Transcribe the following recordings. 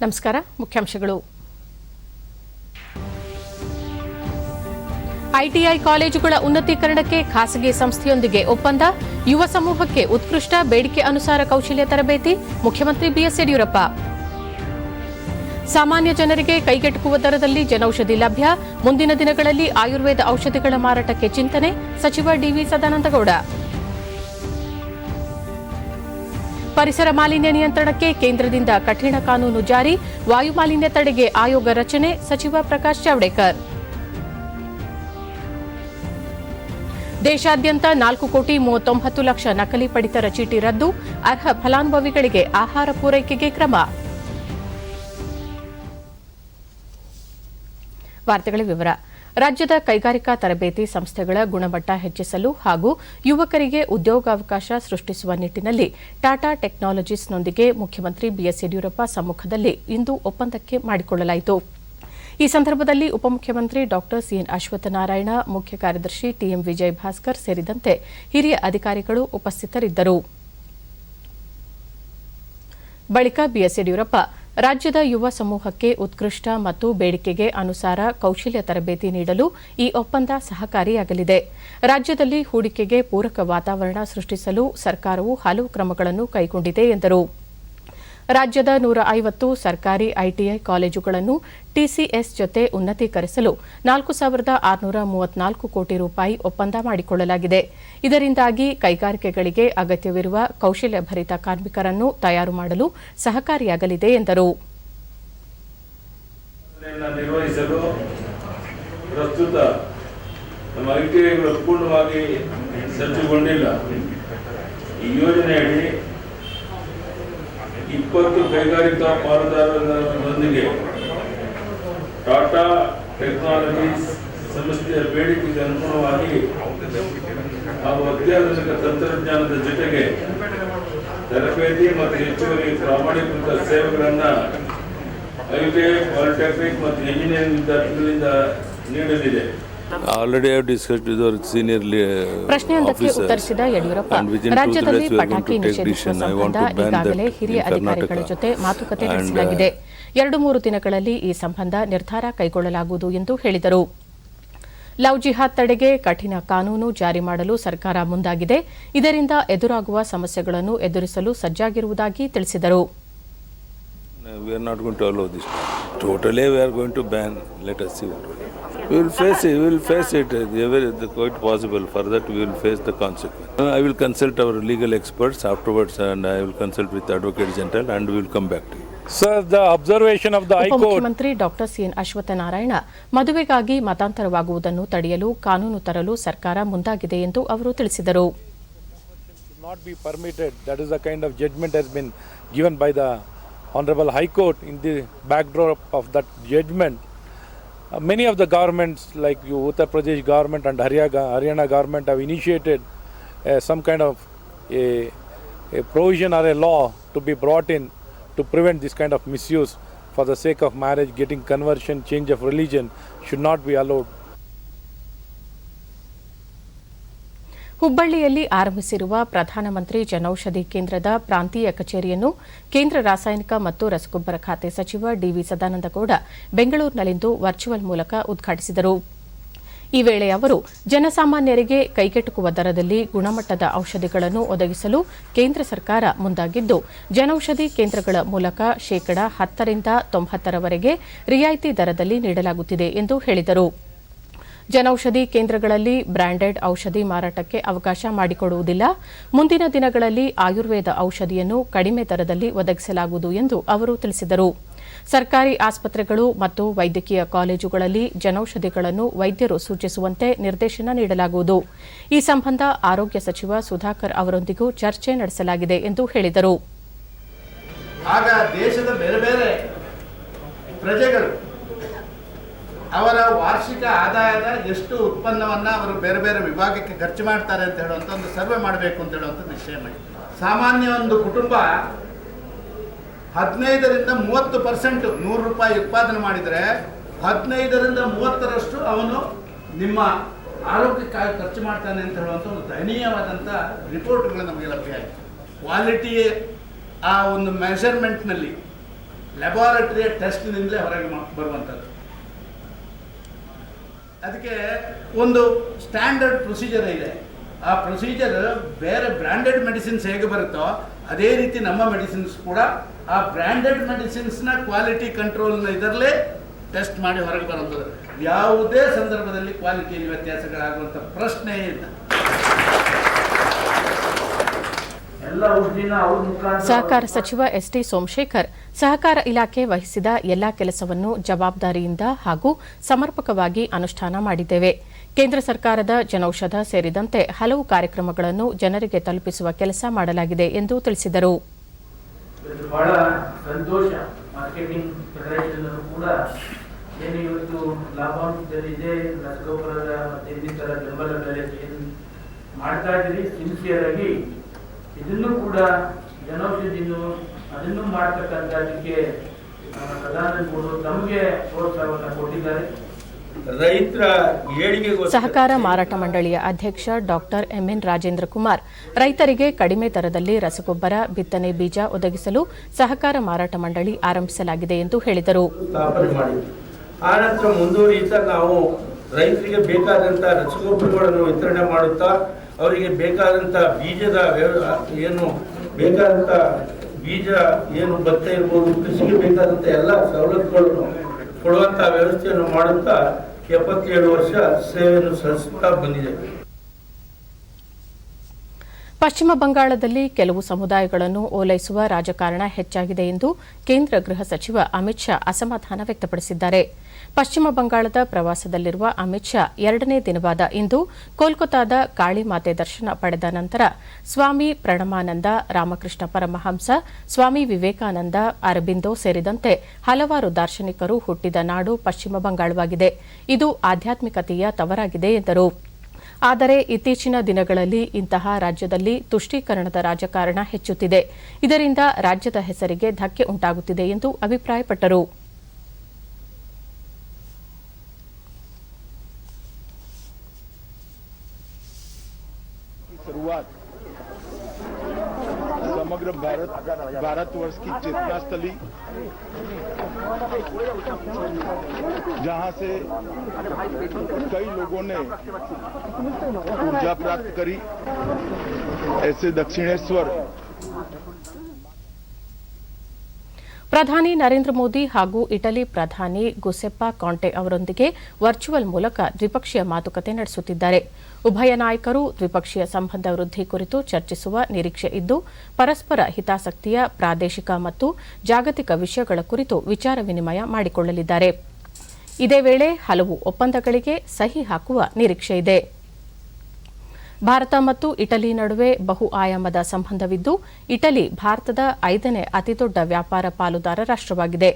ನಮಸ್ಕಾರ. ಮುಖ್ಯಾಂಶಗಳು. ಐಟಿಐ ಕಾಲೇಜುಗಳ ಉನ್ನತೀಕರಣಕ್ಕೆ ಖಾಸಗಿ ಸಂಸ್ಥೆಯೊಂದಿಗೆ ಒಪ್ಪಂದ. ಯುವ ಸಮೂಹಕ್ಕೆ ಉತ್ಕೃಷ್ಟ ಬೇಡಿಕೆ ಅನುಸಾರ ಕೌಶಲ್ಯ ತರಬೇತಿ. ಮುಖ್ಯಮಂತ್ರಿ ಬಿಎಸ್ ಯಡಿಯೂರಪ್ಪ. ಸಾಮಾನ್ಯ ಜನರಿಗೆ ಕೈಗೆಟುಕುವ ದರದಲ್ಲಿ ಜನೌಷಧಿ ಲಭ್ಯ. ಮುಂದಿನ ದಿನಗಳಲ್ಲಿ ಆಯುರ್ವೇದ ಔಷಧಿಗಳ ಮಾರಾಟಕ್ಕೆ ಚಿಂತನೆ. ಸಚಿವ ಡಿವಿ ಸದಾನಂದಗೌಡ. ಪರಿಸರ ಮಾಲಿನ್ಯ ನಿಯಂತ್ರಣಕ್ಕೆ ಕೇಂದ್ರದಿಂದ ಕಠಿಣ ಕಾನೂನು ಜಾರಿ. ವಾಯು ಮಾಲಿನ್ಯ ತಡೆಗೆ ಆಯೋಗ ರಚನೆ. ಸಚಿವ ಪ್ರಕಾಶ್ ಜಾವಡೇಕರ್. ದೇಶಾದ್ಯಂತ 4,39,00,000 ನಕಲಿ ಪಡಿತರ ಚೀಟಿ ರದ್ದು. ಅರ್ಹ ಫಲಾನುಭವಿಗಳಿಗೆ ಆಹಾರ ಪೂರೈಕೆಗೆ ಕ್ರಮ. ವಾರ್ತೆಗಳ ವಿವರ. ರಾಜ್ಯದ ಕೈಗಾರಿಕಾ ತರಬೇತಿ ಸಂಸ್ಥೆಗಳ ಗುಣಮಟ್ಟ ಹೆಚ್ಚಿಸಲು ಹಾಗೂ ಯುವಕರಿಗೆ ಉದ್ಯೋಗಾವಕಾಶ ಸೃಷ್ಟಿಸುವ ನಿಟ್ಟಿನಲ್ಲಿ ಟಾಟಾ ಟೆಕ್ನಾಲಜೀಸ್ನೊಂದಿಗೆ ಮುಖ್ಯಮಂತ್ರಿ ಬಿಎಸ್ ಯಡಿಯೂರಪ್ಪ ಸಮ್ಮುಖದಲ್ಲಿ ಇಂದು ಒಪ್ಪಂದಕ್ಕೆ ಮಾಡಿಕೊಳ್ಳಲಾಯಿತು. ಈ ಸಂದರ್ಭದಲ್ಲಿ ಉಪಮುಖ್ಯಮಂತ್ರಿ ಡಾ ಸಿಎನ್ ಅಶ್ವತ್ಥನಾರಾಯಣ, ಮುಖ್ಯ ಕಾರ್ಯದರ್ಶಿ ಟಿಎಂ ವಿಜಯ್ ಭಾಸ್ಕರ್ ಸೇರಿದಂತೆ ಹಿರಿಯ ಅಧಿಕಾರಿಗಳು ಉಪಸ್ಥಿತರಿದ್ದರು. ಬಳಿಕ ಬಿಎಸ್ ಯಡಿಯೂರಪ್ಪ ರಾಜ್ಯದ ಯುವ ಸಮೂಹಕ್ಕೆ ಉತ್ಕೃಷ್ಟ ಮತ್ತು ಬೇಡಿಕೆಗೆ ಅನುಸಾರ ಕೌಶಲ್ಯ ತರಬೇತಿ ನೀಡಲು ಈ ಒಪ್ಪಂದ ಸಹಕಾರಿಯಾಗಲಿದೆ. ರಾಜ್ಯದಲ್ಲಿ ಹೂಡಿಕೆಗೆ ಪೂರಕ ವಾತಾವರಣ ಸೃಷ್ಟಿಸಲು ಸರ್ಕಾರವು ಹಲವು ಕ್ರಮಗಳನ್ನು ಕೈಗೊಂಡಿದೆ ಎಂದರು. ರಾಜ್ಯದ 150 ಸರ್ಕಾರಿ ಐಟಿಐ ಕಾಲೇಜುಗಳನ್ನು ಟಿಸಿಎಸ್ ಜೊತೆ ಉನ್ನತೀಕರಿಸಲು 4,634 ಕೋಟಿ ರೂಪಾಯಿ ಒಪ್ಪಂದ ಮಾಡಿಕೊಳ್ಳಲಾಗಿದೆ. ಇದರಿಂದಾಗಿ ಕೈಗಾರಿಕೆಗಳಿಗೆ ಅಗತ್ಯವಿರುವ ಕೌಶಲ್ಯಭರಿತ ಕಾರ್ಮಿಕರನ್ನು ತಯಾರು ಮಾಡಲು ಸಹಕಾರಿಯಾಗಲಿದೆ ಎಂದರು. ನಿರ್ವಹಿಸಲು ಪ್ರಸ್ತುತ ನಮ್ಮ ಐಟಿಐಗಳು ಪೂರ್ಣವಾಗಿ ಸಜ್ಜುಗೊಂಡಿಲ್ಲ. ಈ ಯೋಜನೆಯಡಿ 20 ಕೈಗಾರಿಕಾ ಪಾಲುದಾರರೊಂದಿಗೆ ಟಾಟಾ ಟೆಕ್ನಾಲಜೀಸ್ ಸಂಸ್ಥೆಯ ಬೇಡಿಕೆಗೆ ಅನುಗುಣವಾಗಿ ಹಾಗೂ ಅತ್ಯಾಧುನಿಕ ತಂತ್ರಜ್ಞಾನದ ಜೊತೆಗೆ ತರಬೇತಿ ಮತ್ತು ಹೆಚ್ಚುವರಿ ಪ್ರಾಮಾಣೀಕೃತ ಸೇವೆಗಳನ್ನು ಐಟಿಐ, ಪಾಲಿಟೆಕ್ನಿಕ್ ಮತ್ತು ಇಂಜಿನಿಯರಿಂಗ್ ವಿದ್ಯಾರ್ಥಿಗಳಿಂದ ನೀಡಲಿದೆ. Already I have discussed with our senior ಪ್ರಶ್ನೆಯೊಂದಕ್ಕೆ ಉತ್ತರಿಸಿದ ಯಡಿಯೂರಪ್ಪ, ರಾಜ್ಯದಲ್ಲಿ ಪಟಾಕಿ ನಿಷೇಧಿಸುವ ಸಂಬಂಧ ಈಗಾಗಲೇ ಹಿರಿಯ ಅಧಿಕಾರಿಗಳ ಜೊತೆ ಮಾತುಕತೆ ನಡೆಸಲಾಗಿದೆ. 2-3 ದಿನಗಳಲ್ಲಿ ಈ ಸಂಬಂಧ ನಿರ್ಧಾರ ಕೈಗೊಳ್ಳಲಾಗುವುದು ಎಂದು ಹೇಳಿದರು. ಲವ್ ಜಿಹಾದ್ ತಡೆಗೆ ಕಠಿಣ ಕಾನೂನು ಜಾರಿ ಮಾಡಲು ಸರ್ಕಾರ ಮುಂದಾಗಿದೆ. ಇದರಿಂದ ಎದುರಾಗುವ ಸಮಸ್ಯೆಗಳನ್ನು ಎದುರಿಸಲು ಸಜ್ಜಾಗಿರುವುದಾಗಿ ತಿಳಿಸಿದರು. We are not going to allow this. Totally we are going to ban. Let us see what will happen. We will face it. We will face it. It's quite possible. For that we will face the consequence. I will consult our legal experts afterwards, and I will consult with the Advocate General, and we will come back to you. Sir, the observation of the High Court. ಉಪಮುಖ್ಯಮಂತ್ರಿ ಡಾ CN Ashwathnarayan, ಮದುವೆಗಾಗಿ ಮತಾಂತರವಾಗುವುದನ್ನು ತಡೆಯಲು ಕಾನೂನು ತರಲು ಸರ್ಕಾರ ಮುಂದಾಗಿದೆ ಎಂದು ಅವರು ತಿಳಿಸಿದರು. Not be permitted. That is the kind of judgment has been given by the Honorable High Court. In the backdrop of that judgment, many of the governments like Uttar Pradesh government and Haryana government have initiated some kind of a provision or a law to be brought in to prevent this kind of misuse for the sake of marriage. Getting conversion, change of religion should not be allowed. ಹುಬ್ಬಳ್ಳಿಯಲ್ಲಿ ಆರಂಭಿಸಿರುವ ಪ್ರಧಾನಮಂತ್ರಿ ಜನೌಷಧಿ ಕೇಂದ್ರದ ಪ್ರಾಂತೀಯ ಕಚೇರಿಯನ್ನು ಕೇಂದ್ರ ರಾಸಾಯನಿಕ ಮತ್ತು ರಸಗೊಬ್ಬರ ಖಾತೆ ಸಚಿವ ಡಿವಿ ಸದಾನಂದಗೌಡ ಬೆಂಗಳೂರಿನಲ್ಲಿಂದು ವರ್ಚುವಲ್ ಮೂಲಕ ಉದ್ಘಾಟಿಸಿದರು. ಈ ವೇಳೆ ಅವರು ಜನಸಾಮಾನ್ಯರಿಗೆ ಕೈಗೆಟುಕುವ ದರದಲ್ಲಿ ಗುಣಮಟ್ಟದ ಔಷಧಿಗಳನ್ನು ಒದಗಿಸಲು ಕೇಂದ್ರ ಸರ್ಕಾರ ಮುಂದಾಗಿದ್ದು, ಜನೌಷಧಿ ಕೇಂದ್ರಗಳ ಮೂಲಕ 10% 90% ರಿಯಾಯಿತಿ ದರದಲ್ಲಿ ನೀಡಲಾಗುತ್ತಿದೆ ಎಂದು ಹೇಳಿದರು. ಜನೌಷಧಿ ಕೇಂದ್ರಗಳಲ್ಲಿ ಬ್ರಾಂಡೆಡ್ ಔಷಧಿ ಮಾರಾಟಕ್ಕೆ ಅವಕಾಶ ಮಾಡಿಕೊಡುವುದಿಲ್ಲ. ಮುಂದಿನ ದಿನಗಳಲ್ಲಿ ಆಯುರ್ವೇದ ಔಷಧಿಯನ್ನು ಕಡಿಮೆ ದರದಲ್ಲಿ ಒದಗಿಸಲಾಗುವುದು ಎಂದು ಅವರು ತಿಳಿಸಿದರು. ಸರ್ಕಾರಿ ಆಸ್ಪತ್ರೆಗಳು ಮತ್ತು ವೈದ್ಯಕೀಯ ಕಾಲೇಜುಗಳಲ್ಲಿ ಜನೌಷಧಿಗಳನ್ನು ವೈದ್ಯರು ಸೂಚಿಸುವಂತೆ ನಿರ್ದೇಶನ ನೀಡಲಾಗುವುದು. ಈ ಸಂಬಂಧ ಆರೋಗ್ಯ ಸಚಿವ ಸುಧಾಕರ್ ಅವರೊಂದಿಗೂ ಚರ್ಚೆ ನಡೆಸಲಾಗಿದೆ ಎಂದು ಹೇಳಿದರು. ಆಗ ದೇಶದ ಬೇರೆ ಬೇರೆ ಪ್ರಜೆಗಳು ಅವರ ವಾರ್ಷಿಕ ಆದಾಯದ ಎಷ್ಟು ಉತ್ಪನ್ನವನ್ನು ಅವರು ಬೇರೆ ಬೇರೆ ವಿಭಾಗಕ್ಕೆ ಖರ್ಚು ಮಾಡ್ತಾರೆ ಅಂತ ಹೇಳುವಂಥ ಒಂದು ಸರ್ವೆ ಮಾಡಬೇಕು ಅಂತ ಹೇಳುವಂಥ ನಿಶ್ಚಯ ಮಾಡಿ, ಸಾಮಾನ್ಯ ಒಂದು ಕುಟುಂಬ 15% 30% 100 ರೂಪಾಯಿ ಉತ್ಪಾದನೆ ಮಾಡಿದರೆ 15% 30% ಅವನು ನಿಮ್ಮ ಆರೋಗ್ಯಕ್ಕಾಗಿ ಖರ್ಚು ಮಾಡ್ತಾನೆ ಅಂತ ಹೇಳುವಂಥ ಒಂದು ದಯನೀಯವಾದಂಥ ರಿಪೋರ್ಟ್ಗಳು ನಮಗೆ ಲಭ್ಯ ಆಯಿತು. ಕ್ವಾಲಿಟಿ ಆ ಒಂದು ಮೆಷರ್ಮೆಂಟ್ನಲ್ಲಿ ಲ್ಯಾಬಾರೇಟರಿಯ ಟೆಸ್ಟ್ನಿಂದಲೇ ಹೊರಗೆ ಬರುವಂಥದ್ದು. ಅದಕ್ಕೆ ಒಂದು ಸ್ಟ್ಯಾಂಡರ್ಡ್ ಪ್ರೊಸೀಜರ್ ಇದೆ. ಆ ಪ್ರೊಸೀಜರ್ ಬೇರೆ ಬ್ರ್ಯಾಂಡೆಡ್ ಮೆಡಿಸಿನ್ಸ್ ಹೇಗೆ ಬರುತ್ತೋ ಅದೇ ರೀತಿ ನಮ್ಮ ಮೆಡಿಸಿನ್ಸ್ ಕೂಡ ಆ ಬ್ರ್ಯಾಂಡೆಡ್ ಮೆಡಿಸಿನ್ಸ್ನ ಕ್ವಾಲಿಟಿ ಕಂಟ್ರೋಲ್ನ ಇದರಲ್ಲೇ ಟೆಸ್ಟ್ ಮಾಡಿ ಹೊರಗೆ ಬರುವಂಥದ್ದು. ಯಾವುದೇ ಸಂದರ್ಭದಲ್ಲಿ ಕ್ವಾಲಿಟಿಯಲ್ಲಿ ವ್ಯತ್ಯಾಸಗಳಾಗುವಂಥ ಪ್ರಶ್ನೆ ಇಲ್ಲ. ಸಹಕಾರ ಸಚಿವ ಎಸ್ಟಿ ಸೋಮಶೇಖರ್ ಸಹಕಾರ ಇಲಾಖೆ ವಹಿಸಿದ ಎಲ್ಲಾ ಕೆಲಸವನ್ನು ಜವಾಬ್ದಾರಿಯಿಂದ ಹಾಗೂ ಸಮರ್ಪಕವಾಗಿ ಅನುಷ್ಠಾನ ಮಾಡಿದ್ದೇವೆ. ಕೇಂದ್ರ ಸರ್ಕಾರದ ಜನೌಷಧ ಸೇರಿದಂತೆ ಹಲವು ಕಾರ್ಯಕ್ರಮಗಳನ್ನು ಜನರಿಗೆ ತಲುಪಿಸುವ ಕೆಲಸ ಮಾಡಲಾಗಿದೆ ಎಂದು ತಿಳಿಸಿದರು. ಬಹಳ ಸಂತೋಷ. ಮಾರ್ಕೆಟಿಂಗ್ ಫೆಡರೇಷನ್ ಕೂಡ ಏನು ಇವತ್ತು ಲಾಭಾಂಶದಲ್ಲಿದೆ, ರಸಗೊಬ್ಬರದ ಮತ್ತು ಇನ್ನಿತರ ಬೆಂಬಲ ಬೆಲೆ ಮಾಡ್ತಾ ಇದ್ದೀರಿ ಸಿನ್ಸಿಯರ್ ಆಗಿ. ಇದನ್ನು ಕೂಡ ಜನೌಷಧಿಯನ್ನು ಅದನ್ನು ಮಾಡ್ತಕ್ಕಂಥದಕ್ಕೆ ಪ್ರಧಾನಮಂತ್ರಿಗಳು ತಮಗೆ ಪ್ರೋತ್ಸಾಹವನ್ನು ಕೊಟ್ಟಿದ್ದಾರೆ. ರೈತರ ಏಳಿಗೆಗೆ ಸಹಕಾರ ಮಾರಾಟ ಮಂಡಳಿಯ ಅಧ್ಯಕ್ಷ ಡಾಕ್ಟರ್ ಎಂಎನ್ ರಾಜೇಂದ್ರ ಕುಮಾರ್ ರೈತರಿಗೆ ಕಡಿಮೆ ದರದಲ್ಲಿ ರಸಗೊಬ್ಬರ, ಬಿತ್ತನೆ ಬೀಜ ಒದಗಿಸಲು ಸಹಕಾರ ಮಾರಾಟ ಮಂಡಳಿ ಆರಂಭಿಸಲಾಗಿದೆ ಎಂದು ಹೇಳಿದರು. ಸ್ಥಾಪನೆ ಮಾಡಿದ್ವಿ. ಆ ನಂತರ ಮುಂದುವರಿಯುತ್ತಾ ನಾವು ರೈತರಿಗೆ ಬೇಕಾದಂಥ ರಸಗೊಬ್ಬರಗಳನ್ನು ವಿತರಣೆ ಮಾಡುತ್ತಾ ಅವರಿಗೆ ಬೇಕಾದಂಥ ಬೀಜದ ಏನು ಬೇಕಾದಂಥ ಬೀಜ ಏನು ಭತ್ತ ಇರ್ಬೋದು, ಕೃಷಿಗೆ ಬೇಕಾದಂಥ ಎಲ್ಲ ಸವಲತ್ತುಗಳನ್ನು ಕೊಡುವಂಥ ವ್ಯವಸ್ಥೆಯನ್ನು ಮಾಡುತ್ತಾ 77 ವರ್ಷ ಸೇವೆಯನ್ನು ಸಲ್ಲಿಸುತ್ತಾ ಬಂದಿದೆ. ಪಶ್ಚಿಮ ಬಂಗಾಳದಲ್ಲಿ ಕೆಲವು ಸಮುದಾಯಗಳನ್ನು ಓಲೈಸುವ ರಾಜಕಾರಣ ಹೆಚ್ಚಾಗಿದೆ ಎಂದು ಕೇಂದ್ರ ಗೃಹ ಸಚಿವ ಅಮಿತ್ ಶಾ ಅಸಮಾಧಾನ ವ್ಯಕ್ತಪಡಿಸಿದ್ದಾರೆ. ಪಶ್ಚಿಮ ಬಂಗಾಳದ ಪ್ರವಾಸದಲ್ಲಿರುವ ಅಮಿತ್ ಶಾ 2ನೇ ದಿನವಾದ ಇಂದು ಕೋಲ್ಕತಾದ ಕಾಳಿಮಾತೆ ದರ್ಶನ ಪಡೆದ ನಂತರ ಸ್ವಾಮಿ ಪ್ರಣಮಾನಂದ, ರಾಮಕೃಷ್ಣ ಪರಮಹಂಸ, ಸ್ವಾಮಿ ವಿವೇಕಾನಂದ, ಅರಬಿಂದೋ ಸೇರಿದಂತೆ ಹಲವಾರು ದಾರ್ಶನಿಕರು ಹುಟ್ಟಿದ ನಾಡು ಪಶ್ಚಿಮ ಬಂಗಾಳವಾಗಿದೆ. ಇದು ಆಧ್ಯಾತ್ಮಿಕತೆಯ ತವರಾಗಿದೆ ಎಂದರು. ಆದರೆ ಇತ್ತೀಚಿನ ದಿನಗಳಲ್ಲಿ ಇಂತಹ ರಾಜ್ಯದಲ್ಲಿ ತುಷ್ಟೀಕರಣದ ರಾಜಕಾರಣ ಹೆಚ್ಚುತ್ತಿದೆ. ಇದರಿಂದ ರಾಜ್ಯದ ಹೆಸರಿಗೆ ಧಕ್ಕೆ ಉಂಟಾಗುತ್ತಿದೆ ಎಂದು ಅಭಿಪ್ರಾಯಪಟ್ಟರು. समग्र भारतवर्ष की चेतना स्थली, जहां से कई लोगों ने ऊर्जा प्राप्त करी, ऐसे दक्षिणेश्वर ಪ್ರಧಾನಿ ನರೇಂದ್ರ ಮೋದಿ ಹಾಗೂ ಇಟಲಿ ಪ್ರಧಾನಿ ಗುಸೆಪ್ಪಾ ಕಾಂಟೆ ಅವರೊಂದಿಗೆ ವರ್ಚುವಲ್ ಮೂಲಕ ದ್ವಿಪಕ್ಷೀಯ ಮಾತುಕತೆ ನಡೆಸುತ್ತಿದ್ದಾರೆ. ಉಭಯ ನಾಯಕರು ದ್ವಿಪಕ್ಷೀಯ ಸಂಬಂಧ ವೃದ್ಧಿ ಕುರಿತು ಚರ್ಚಿಸುವ ನಿರೀಕ್ಷೆ ಇದ್ದು, ಪರಸ್ಪರ ಹಿತಾಸಕ್ತಿಯ ಪ್ರಾದೇಶಿಕ ಮತ್ತು ಜಾಗತಿಕ ವಿಷಯಗಳ ಕುರಿತು ವಿಚಾರ ವಿನಿಮಯ ಮಾಡಿಕೊಳ್ಳಲಿದ್ದಾರೆ. ಇದೇ ವೇಳೆ ಹಲವು ಒಪ್ಪಂದಗಳಿಗೆ ಸಹಿ ಹಾಕುವ ನಿರೀಕ್ಷೆಯಿದೆ. ಭಾರತ ಮತ್ತು ಇಟಲಿ ನಡುವೆ ಬಹು ಆಯಾಮದ ಸಂಬಂಧವಿದ್ದು, ಇಟಲಿ ಭಾರತದ 5ನೇ ಅತಿದೊಡ್ಡ ವ್ಯಾಪಾರ ಪಾಲುದಾರ ರಾಷ್ಟವಾಗಿದೆ.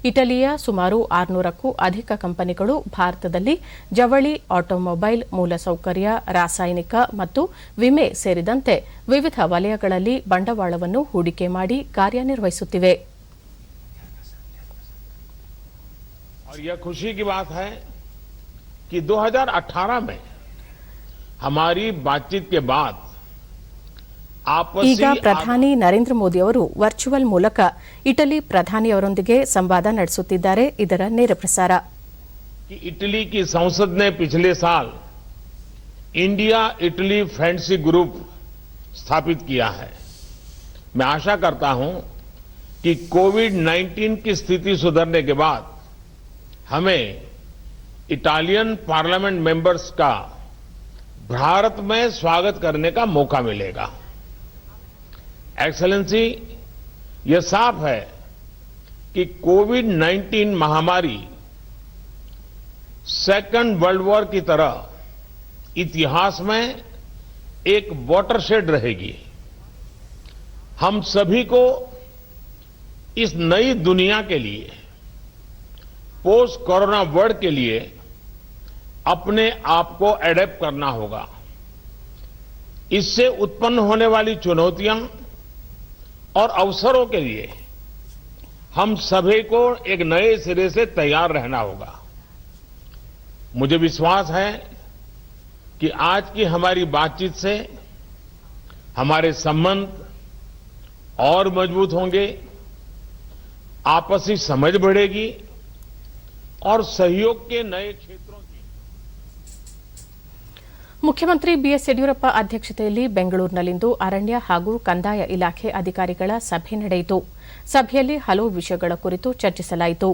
ಇಟಲಿಯ ಸುಮಾರು 600ಕ್ಕೂ ಅಧಿಕ ಕಂಪನಿಗಳು ಭಾರತದಲ್ಲಿ ಜವಳಿ, ಆಟೋಮೊಬೈಲ್, ಮೂಲಸೌಕರ್ಯ, ರಾಸಾಯನಿಕ ಮತ್ತು ವಿಮೆ ಸೇರಿದಂತೆ ವಿವಿಧ ವಲಯಗಳಲ್ಲಿ ಬಂಡವಾಳವನ್ನು ಹೂಡಿಕೆ ಮಾಡಿ ಕಾರ್ಯನಿರ್ವಹಿಸುತ್ತಿವೆ. और यह खुशी की बात है कि 2018 में हमारी बातचीत के बाद ಈಗ ಪ್ರಧಾನಿ ನರೇಂದ್ರ ಮೋದಿ ಅವರು ವರ್ಚುವಲ್ ಮೂಲಕ ಇಟಲಿ ಪ್ರಧಾನಿಯವರೊಂದಿಗೆ ಸಂವಾದ ನಡೆಸುತ್ತಿದ್ದಾರೆ. ಇದರ ನೇರ ಪ್ರಸಾರ. इटली की संसद ने पिछले साल इंडिया इटली फ्रेंडशिप ग्रुप स्थापित किया है. मैं आशा करता हूं कि कोविड-19 की स्थिति सुधरने के बाद हमें इटालियन पार्लियामेंट मेंबर्स का भारत में स्वागत करने का मौका मिलेगा. एक्सेलेंसी, यह साफ है कि कोविड-19 महामारी सेकेंड वर्ल्ड वॉर की तरह इतिहास में एक वाटरशेड रहेगी. हम सभी को इस नई दुनिया के लिए, पोस्ट कोरोना वर्ल्ड के लिए अपने आप को एडेप्ट करना होगा. इससे उत्पन्न होने वाली चुनौतियां और अवसरों के लिए हम सभी को एक नए सिरे से तैयार रहना होगा. मुझे विश्वास है कि आज की हमारी बातचीत से हमारे संबंध और मजबूत होंगे, आपसी समझ बढ़ेगी और सहयोग के नए क्षेत्रों की ಮುಖ್ಯಮಂತ್ರಿ ಬಿಎಸ್ ಯಡಿಯೂರಪ್ಪ ಅಧ್ಯಕ್ಷತೆಯಲ್ಲಿ ಬೆಂಗಳೂರಿನಲ್ಲಿಂದು ಅರಣ್ಯ ಹಾಗೂ ಕಂದಾಯ ಇಲಾಖೆ ಅಧಿಕಾರಿಗಳ ಸಭೆ ನಡೆಯಿತು. ಸಭೆಯಲ್ಲಿ ಹಲವು ವಿಷಯಗಳ ಕುರಿತು ಚರ್ಚಿಸಲಾಯಿತು.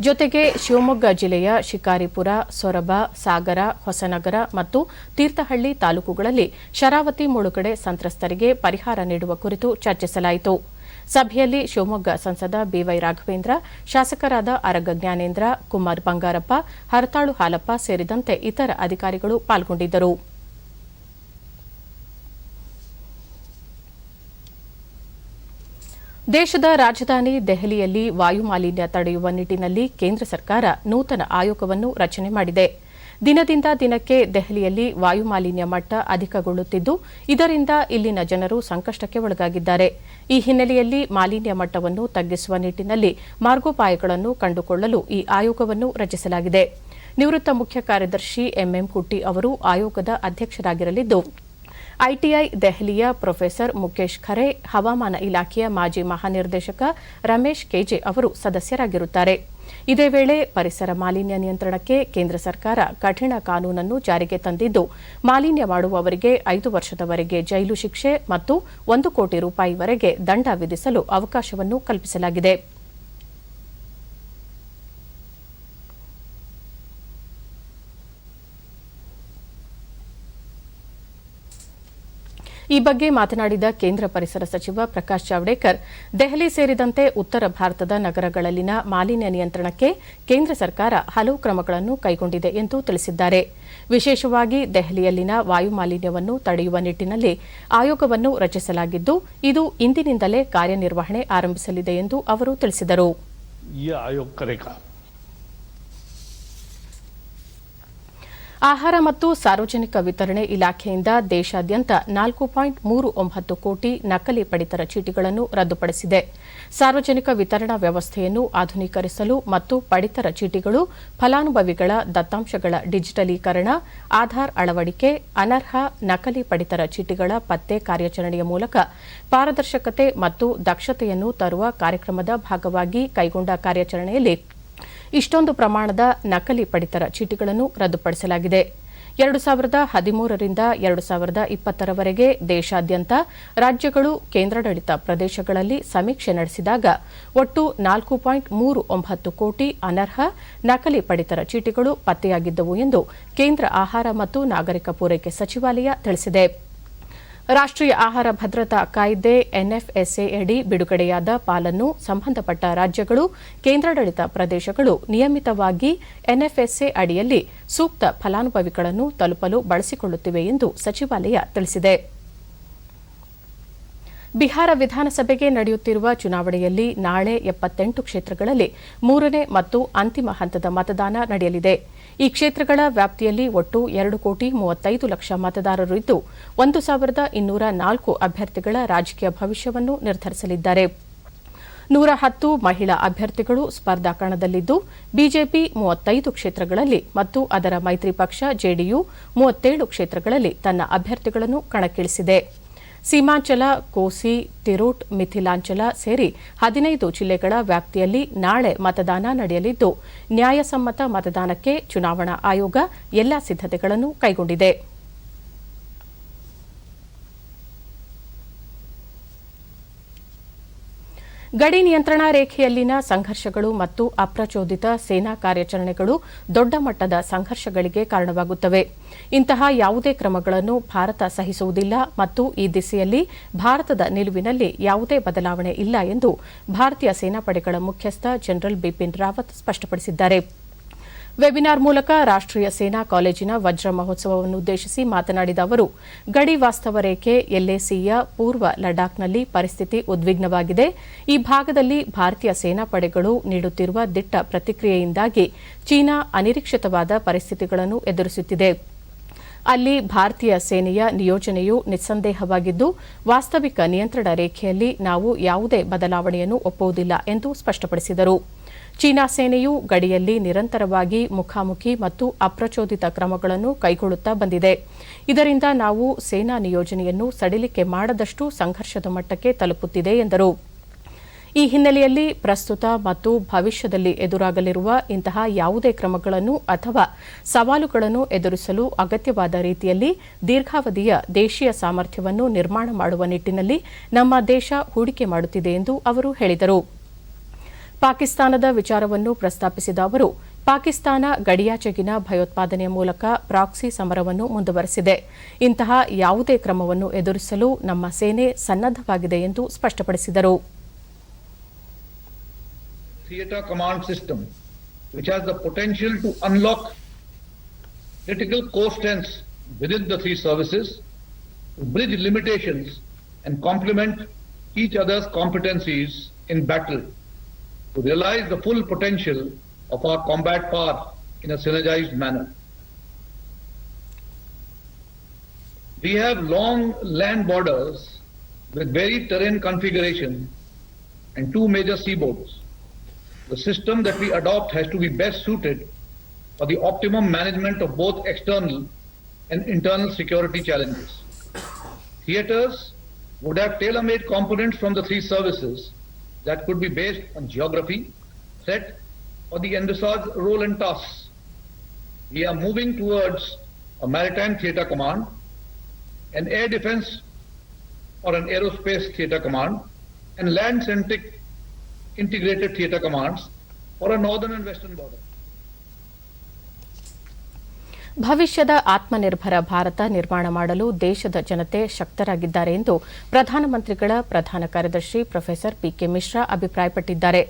ಜೊತೆಗೆ ಶಿವಮೊಗ್ಗ ಜಿಲ್ಲೆಯ ಶಿಕಾರಿಪುರ, ಸೊರಬ, ಸಾಗರ, ಹೊಸನಗರ ಮತ್ತು ತೀರ್ಥಹಳ್ಳಿ ತಾಲೂಕುಗಳಲ್ಲಿ ಶರಾವತಿ ಮುಳುಗಡೆ ಸಂತ್ರಸ್ತರಿಗೆ ಪರಿಹಾರ ನೀಡುವ ಕುರಿತು ಚರ್ಚಿಸಲಾಯಿತು. ಸಭೆಯಲ್ಲಿ ಶಿವಮೊಗ್ಗ ಸಂಸದ ಬಿವೈ ರಾಘವೇಂದ್ರ, ಶಾಸಕರಾದ ಅರಗ ಜ್ಞಾನೇಂದ್ರ, ಕುಮಾರ್ ಬಂಗಾರಪ್ಪ, ಹರತಾಳು ಹಾಲಪ್ಪ ಸೇರಿದಂತೆ ಇತರ ಅಧಿಕಾರಿಗಳು ಪಾಲ್ಗೊಂಡಿದ್ದರು. ದೇಶದ ರಾಜಧಾನಿ ದೆಹಲಿಯಲ್ಲಿ ವಾಯುಮಾಲಿನ್ಯ ತಡೆಯುವ ನಿಟ್ಟಿನಲ್ಲಿ ಕೇಂದ್ರ ಸರ್ಕಾರ ನೂತನ ಆಯೋಗವನ್ನು ರಚನೆ ಮಾಡಿದೆ. ದಿನದಿಂದ ದಿನಕ್ಕೆ ದೆಹಲಿಯಲ್ಲಿ ವಾಯುಮಾಲಿನ್ಯ ಮಟ್ಟ ಅಧಿಕಗೊಳ್ಳುತ್ತಿದ್ದು, ಇದರಿಂದ ಇಲ್ಲಿನ ಜನರು ಸಂಕಷ್ಟಕ್ಕೆ ಒಳಗಾಗಿದ್ದಾರೆ. ಈ ಹಿನ್ನೆಲೆಯಲ್ಲಿ ಮಾಲಿನ್ಯ ಮಟ್ಟವನ್ನು ತಗ್ಗಿಸುವ ನಿಟ್ಟಿನಲ್ಲಿ ಮಾರ್ಗೋಪಾಯಗಳನ್ನು ಕಂಡುಕೊಳ್ಳಲು ಈ ಆಯೋಗವನ್ನು ರಚಿಸಲಾಗಿದೆ. ನಿವೃತ್ತ ಮುಖ್ಯ ಕಾರ್ಯದರ್ಶಿ ಎಂಎಂ ಕುಟ್ಟಿ ಅವರು ಆಯೋಗದ ಅಧ್ಯಕ್ಷರಾಗಿರಲಿದ್ದು, ಐಟಿಐ ದೆಹಲಿಯ ಪ್ರೊಫೆಸರ್ ಮುಕೇಶ್ ಖರೆ, ಹವಾಮಾನ ಇಲಾಖೆಯ ಮಾಜಿ ಮಹಾನಿರ್ದೇಶಕ ರಮೇಶ್ ಕೆಜೆ ಅವರು ಸದಸ್ಯರಾಗಿರುತ್ತಾರೆ. ಇದೇ ವೇಳೆ ಪರಿಸರ ಮಾಲಿನ್ಯ ನಿಯಂತ್ರಣಕ್ಕೆ ಕೇಂದ್ರ ಸರ್ಕಾರ ಕಠಿಣ ಕಾನೂನನ್ನು ಜಾರಿಗೆ ತಂದಿದ್ದು, ಮಾಲಿನ್ಯ ಮಾಡುವವರಿಗೆ 5 ವರ್ಷದವರೆಗೆ ಜೈಲು ಶಿಕ್ಷೆ ಮತ್ತು 1 ಕೋಟಿ ರೂಪಾಯಿವರೆಗೆ ದಂಡ ವಿಧಿಸಲು ಅವಕಾಶವನ್ನು ಕಲ್ಪಿಸಲಾಗಿದೆ. ಈ ಬಗ್ಗೆ ಮಾತನಾಡಿದ ಕೇಂದ್ರ ಪರಿಸರ ಸಚಿವ ಪ್ರಕಾಶ್ ಜಾವಡೇಕರ್, ದೆಹಲಿ ಸೇರಿದಂತೆ ಉತ್ತರ ಭಾರತದ ನಗರಗಳಲ್ಲಿನ ಮಾಲಿನ್ಯ ನಿಯಂತ್ರಣಕ್ಕೆ ಕೇಂದ್ರ ಸರ್ಕಾರ ಹಲವು ಕ್ರಮಗಳನ್ನು ಕೈಗೊಂಡಿದೆ ಎಂದು ತಿಳಿಸಿದ್ದಾರೆ. ವಿಶೇಷವಾಗಿ ದೆಹಲಿಯಲ್ಲಿನ ವಾಯುಮಾಲಿನ್ಯವನ್ನು ತಡೆಯುವ ನಿಟ್ಟಿನಲ್ಲಿ ಆಯೋಗವನ್ನು ರಚಿಸಲಾಗಿದ್ದು, ಇದು ಇಂದಿನಿಂದಲೇ ಕಾರ್ಯನಿರ್ವಹಣೆ ಆರಂಭಿಸಲಿದೆ ಎಂದು ಅವರು ತಿಳಿಸಿದರು. ಆಹಾರ ಮತ್ತು ಸಾರ್ವಜನಿಕ ವಿತರಣೆ ಇಲಾಖೆಯಿಂದ ದೇಶಾದ್ಯಂತ 4.39 ಕೋಟಿ ನಕಲಿ ಪಡಿತರ ಚೀಟಿಗಳನ್ನು ರದ್ದುಪಡಿಸಿದೆ. ಸಾರ್ವಜನಿಕ ವಿತರಣಾ ವ್ಯವಸ್ಥೆಯನ್ನು ಆಧುನೀಕರಿಸಲು ಮತ್ತು ಪಡಿತರ ಚೀಟಿಗಳು, ಫಲಾನುಭವಿಗಳ ದತ್ತಾಂಶಗಳ ಡಿಜಿಟಲೀಕರಣ, ಆಧಾರ್ ಅಳವಡಿಕೆ, ಅನರ್ಹ ನಕಲಿ ಪಡಿತರ ಚೀಟಿಗಳ ಪತ್ತೆ ಕಾರ್ಯಾಚರಣೆಯ ಮೂಲಕ ಪಾರದರ್ಶಕತೆ ಮತ್ತು ದಕ್ಷತೆಯನ್ನು ತರುವ ಕಾರ್ಯಕ್ರಮದ ಭಾಗವಾಗಿ ಕೈಗೊಂಡ ಕಾರ್ಯಾಚರಣೆಯಲ್ಲಿ ಇಷ್ಟೊಂದು ಪ್ರಮಾಣದ ನಕಲಿ ಪಡಿತರ ಚೀಟಿಗಳನ್ನು ರದ್ದುಪಡಿಸಲಾಗಿದೆ. 2013 ರಿಂದ 2020ರವರೆಗೆ ದೇಶಾದ್ಯಂತ ರಾಜ್ಯಗಳು, ಕೇಂದ್ರಾಡಳಿತ ಪ್ರದೇಶಗಳಲ್ಲಿ ಸಮೀಕ್ಷೆ ನಡೆಸಿದಾಗ ಒಟ್ಟು 4.39 ಕೋಟಿ ಅನರ್ಹ ನಕಲಿ ಪಡಿತರ ಚೀಟಿಗಳು ಪತ್ತೆಯಾಗಿದ್ದವು ಎಂದು ಕೇಂದ್ರ ಆಹಾರ ಮತ್ತು ನಾಗರಿಕ ಪೂರೈಕೆ ಸಚಿವಾಲಯ ತಿಳಿಸಿದೆ. ರಾಷ್ಟ್ರೀಯ ಆಹಾರ ಭದ್ರತಾ ಕಾಯ್ದೆ ಎನ್ಎಫ್ಎಸ್ಎ ಅಡಿ ಬಿಡುಗಡೆಯಾದ ಪಾಲನ್ನು ಸಂಬಂಧಪಟ್ಟ ರಾಜ್ಯಗಳು, ಕೇಂದ್ರಾಡಳಿತ ಪ್ರದೇಶಗಳು ನಿಯಮಿತವಾಗಿ ಎನ್ಎಫ್ಎಸ್ಎ ಅಡಿಯಲ್ಲಿ ಸೂಕ್ತ ಫಲಾನುಭವಿಗಳನ್ನು ತಲುಪಲು ಬಳಸಿಕೊಳ್ಳುತ್ತಿವೆ ಎಂದು ಸಚಿವಾಲಯ ತಿಳಿಸಿದೆ. ಬಿಹಾರ ವಿಧಾನಸಭೆಗೆ ನಡೆಯುತ್ತಿರುವ ಚುನಾವಣೆಯಲ್ಲಿ ನಾಳೆ 78 ಕ್ಷೇತ್ರಗಳಲ್ಲಿ 3ನೇ ಮತ್ತು ಅಂತಿಮ ಹಂತದ ಮತದಾನ ನಡೆಯಲಿದೆ. ಈ ಕ್ಷೇತ್ರಗಳ ವ್ಯಾಪ್ತಿಯಲ್ಲಿ ಒಟ್ಟು 2,35 ಲಕ್ಷ ಮತದಾರರು ಇದ್ದು, 1,204 ಅಭ್ಯರ್ಥಿಗಳ ರಾಜಕೀಯ ಭವಿಷ್ಯವನ್ನು ನಿರ್ಧರಿಸಲಿದ್ದಾರೆ. 110 ಮಹಿಳಾ ಅಭ್ಯರ್ಥಿಗಳು ಸ್ಪರ್ಧಾ ಕಣದಲ್ಲಿದ್ದು, ಬಿಜೆಪಿ 35 ಕ್ಷೇತ್ರಗಳಲ್ಲಿ ಮತ್ತು ಅದರ ಮೈತ್ರಿ ಪಕ್ಷ ಜೆಡಿಯು 37 ಕ್ಷೇತ್ರಗಳಲ್ಲಿ ತನ್ನ ಅಭ್ಯರ್ಥಿಗಳನ್ನು ಕಣಕ್ಕಿಳಿಸಿದೆ. ಸೀಮಾಂಚಲ, ಕೋಸಿ, ತಿರುಟ್, ಮಿಥಿಲಾಂಚಲ ಸೇರಿ 15 ಜಿಲ್ಲೆಗಳ ವ್ಯಾಪ್ತಿಯಲ್ಲಿ ನಾಳೆ ಮತದಾನ ನಡೆಯಲಿದ್ದು, ನ್ಯಾಯಸಮ್ಮತ ಮತದಾನಕ್ಕೆ ಚುನಾವಣಾ ಆಯೋಗ ಎಲ್ಲಾ ಸಿದ್ಧತೆಗಳನ್ನು ಕೈಗೊಂಡಿದೆ. ಗಡಿ ನಿಯಂತ್ರಣಾ ರೇಖೆಯಲ್ಲಿನ ಸಂಘರ್ಷಗಳು ಮತ್ತು ಅಪ್ರಚೋದಿತ ಸೇನಾ ಕಾರ್ಯಾಚರಣೆಗಳು ದೊಡ್ಡ ಮಟ್ಟದ ಸಂಘರ್ಷಗಳಿಗೆ ಕಾರಣವಾಗುತ್ತವೆ. ಇಂತಹ ಯಾವುದೇ ಕ್ರಮಗಳನ್ನು ಭಾರತ ಸಹಿಸುವುದಿಲ್ಲ ಮತ್ತು ಈ ದಿಸೆಯಲ್ಲಿ ಭಾರತದ ನಿಲುವಿನಲ್ಲಿ ಯಾವುದೇ ಬದಲಾವಣೆ ಇಲ್ಲ ಎಂದು ಭಾರತೀಯ ಸೇನಾಪಡೆಗಳ ಮುಖ್ಯಸ್ಥ ಜನರಲ್ ಬಿಪಿನ್ ರಾವತ್ ಸ್ಪಷ್ಟಪಡಿಸಿದ್ದಾರೆ. ವೆಬಿನಾರ್ ಮೂಲಕ ರಾಷ್ಟ್ರೀಯ ಸೇನಾ ಕಾಲೇಜಿನ ವಜ್ರ ಮಹೋತ್ಸವವನ್ನುದ್ದೇಶಿಸಿ ಮಾತನಾಡಿದ ಅವರು, ಗಡಿ ವಾಸ್ತವ ರೇಖೆ ಎಲ್ಎಸಿಯ ಪೂರ್ವ ಲಡಾಖ್ನಲ್ಲಿ ಪರಿಸ್ಥಿತಿ ಉದ್ವಿಗ್ನವಾಗಿದೆ. ಈ ಭಾಗದಲ್ಲಿ ಭಾರತೀಯ ಸೇನಾಪಡೆಗಳು ನೀಡುತ್ತಿರುವ ದಿಟ್ಟ ಪ್ರತಿಕ್ರಿಯೆಯಿಂದಾಗಿ ಚೀನಾ ಅನಿರೀಕ್ಷಿತವಾದ ಪರಿಸ್ಥಿತಿಗಳನ್ನು ಎದುರಿಸುತ್ತಿದೆ. ಅಲ್ಲಿ ಭಾರತೀಯ ಸೇನೆಯ ನಿಯೋಜನೆಯು ನಿಸ್ಸಂದೇಹವಾಗಿದ್ದು, ವಾಸ್ತವಿಕ ನಿಯಂತ್ರಣ ರೇಖೆಯಲ್ಲಿ ನಾವು ಯಾವುದೇ ಬದಲಾವಣೆಯನ್ನು ಒಪ್ಪುವುದಿಲ್ಲ ಎಂದು ಸ್ಪಷ್ಟಪಡಿಸಿದರು. ಚೀನಾ ಸೇನೆಯು ಗಡಿಯಲ್ಲಿ ನಿರಂತರವಾಗಿ ಮುಖಾಮುಖಿ ಮತ್ತು ಅಪ್ರಚೋದಿತ ಕ್ರಮಗಳನ್ನು ಕೈಗೊಳ್ಳುತ್ತಾ ಬಂದಿದೆ. ಇದರಿಂದ ನಾವು ಸೇನಾ ನಿಯೋಜನೆಯನ್ನು ಸಡಿಲಿಕೆ ಮಾಡದಷ್ಟು ಸಂಘರ್ಷದ ಮಟ್ಟಕ್ಕೆ ತಲುಪುತ್ತಿದೆ ಎಂದರು. ಈ ಹಿನ್ನೆಲೆಯಲ್ಲಿ ಪ್ರಸ್ತುತ ಮತ್ತು ಭವಿಷ್ಯದಲ್ಲಿ ಎದುರಾಗಲಿರುವ ಇಂತಹ ಯಾವುದೇ ಕ್ರಮಗಳನ್ನು ಅಥವಾ ಸವಾಲುಗಳನ್ನು ಎದುರಿಸಲು ಅಗತ್ಯವಾದ ರೀತಿಯಲ್ಲಿ ದೀರ್ಘಾವಧಿಯ ದೇಶೀಯ ಸಾಮರ್ಥ್ಯವನ್ನು ನಿರ್ಮಾಣ ಮಾಡುವ ನಿಟ್ಟಿನಲ್ಲಿ ನಮ್ಮ ದೇಶ ಹೂಡಿಕೆ ಮಾಡುತ್ತಿದೆ ಎಂದು ಅವರು ಹೇಳಿದರು. ಪಾಕಿಸ್ತಾನದ ವಿಚಾರವನ್ನು ಪ್ರಸ್ತಾಪಿಸಿದ ಅವರು, ಪಾಕಿಸ್ತಾನ ಗಡಿಯಾಚೆಗಿನ ಭಯೋತ್ಪಾದನೆಯ ಮೂಲಕ ಪ್ರಾಕ್ಸಿ ಸಮರವನ್ನು ಮುಂದುವರೆಸಿದೆ. ಇಂತಹ ಯಾವುದೇ ಕ್ರಮವನ್ನು ಎದುರಿಸಲು ನಮ್ಮ ಸೇನೆ ಸನ್ನದ್ದವಾಗಿದೆ ಎಂದು ಸ್ಪಷ್ಟಪಡಿಸಿದರು. Theatre command system, which has the potential to unlock critical core strengths within the three services, to bridge limitations and complement each other's competencies in battle, to realize the full potential of our combat power in a synergized manner. We have long land borders with varied terrain configuration and two major seaboards. The system that we adopt has to be best suited for the optimum management of both external and internal security challenges. Theatres would have tailor-made components from the three services that could be based on geography, threat, or the envisaged role and tasks. We are moving towards a maritime theatre command, an air defense or an aerospace theatre command, and land-centric integrated theatre commands for a northern and western border. ಭವಿಷ್ಯದ ಆತ್ಮನಿರ್ಭರ ಭಾರತ ನಿರ್ಮಾಣ ಮಾಡಲು ದೇಶದ ಜನತೆ ಶಕ್ತರಾಗಿದ್ದಾರೆ ಎಂದು ಪ್ರಧಾನಮಂತ್ರಿಗಳ ಪ್ರಧಾನ ಕಾರ್ಯದರ್ಶಿ professor PK Mishra ಅಭಿಪ್ರಾಯಪಟ್ಟಿದ್ದಾರೆ.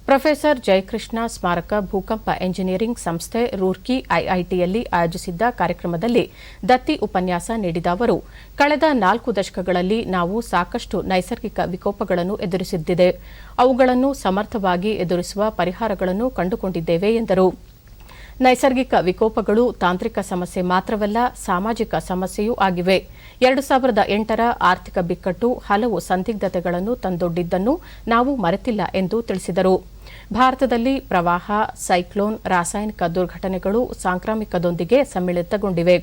ಪ್ರೊಫೆಸರ್ ಜಯಕೃಷ್ಣ ಸ್ಮಾರಕ ಭೂಕಂಪ ಎಂಜಿನಿಯರಿಂಗ್ ಸಂಸ್ಥೆ ರೂರ್ಕಿ ಐಐಟಿಯಲ್ಲಿ ಆಯೋಜಿಸಿದ್ದ ಕಾರ್ಯಕ್ರಮದಲ್ಲಿ ದತ್ತಿ ಉಪನ್ಯಾಸ ನೀಡಿದ ಅವರು, ಕಳೆದ 4 ದಶಕಗಳಲ್ಲಿ ನಾವು ಸಾಕಷ್ಟು ನೈಸರ್ಗಿಕ ವಿಕೋಪಗಳನ್ನು ಎದುರಿಸಿದ್ದಿದೆ. ಅವುಗಳನ್ನು ಸಮರ್ಥವಾಗಿ ಎದುರಿಸುವ ಪರಿಹಾರಗಳನ್ನು ಕಂಡುಕೊಂಡಿದ್ದೇವೆ ಎಂದರು. ನೈಸರ್ಗಿಕ ವಿಕೋಪಗಳು ತಾಂತ್ರಿಕ ಸಮಸ್ಯೆ ಮಾತ್ರವಲ್ಲ, ಸಾಮಾಜಿಕ ಸಮಸ್ಯೆಯೂ ಆಗಿವೆ. 2008ರ ಆರ್ಥಿಕ ಬಿಕ್ಕಟ್ಟು ಹಲವು ಸಂದಿಗ್ಧತೆಗಳನ್ನು ತಂದೊಡ್ಡಿದ್ದನ್ನು ನಾವು ಮರೆತಿಲ್ಲ ಎಂದು ತಿಳಿಸಿದರು. ಭಾರತದಲ್ಲಿ ಪ್ರವಾಹ, ಸೈಕ್ಲೋನ್, ರಾಸಾಯನಿಕ ದುರ್ಘಟನೆಗಳು ಸಾಂಕ್ರಾಮಿಕದೊಂದಿಗೆ ಸಮ್ಮಿಳಿತಗೊಂಡಿವೆ.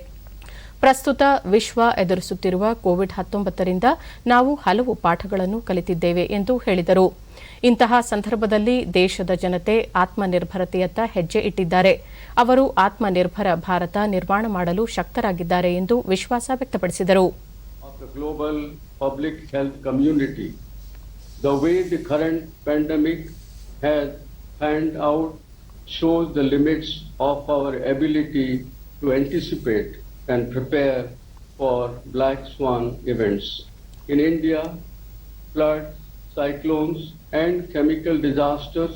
ಪ್ರಸ್ತುತ ವಿಶ್ವ ಎದುರಿಸುತ್ತಿರುವ ಕೋವಿಡ್-19ರಿಂದ ನಾವು ಹಲವು ಪಾಠಗಳನ್ನು ಕಲಿತಿದ್ದೇವೆ ಎಂದು ಹೇಳಿದರು. ಇಂತಹ ಸಂದರ್ಭದಲ್ಲಿ ದೇಶದ ಜನತೆ ಆತ್ಮನಿರ್ಭರತೆಯತ್ತ ಹೆಜ್ಜೆ ಇಟ್ಟಿದ್ದಾರೆ. ಅವರು ಆತ್ಮನಿರ್ಭರ ಭಾರತ ನಿರ್ಮಾಣ ಮಾಡಲು ಶಕ್ತರಾಗಿದ್ದಾರೆ ಎಂದು ವಿಶ್ವಾಸ ವ್ಯಕ್ತಪಡಿಸಿದರು. Global public health community, the way the current pandemic has panned out shows the limits of our ability to anticipate and prepare for black swan events. In India, floods, cyclones and chemical disasters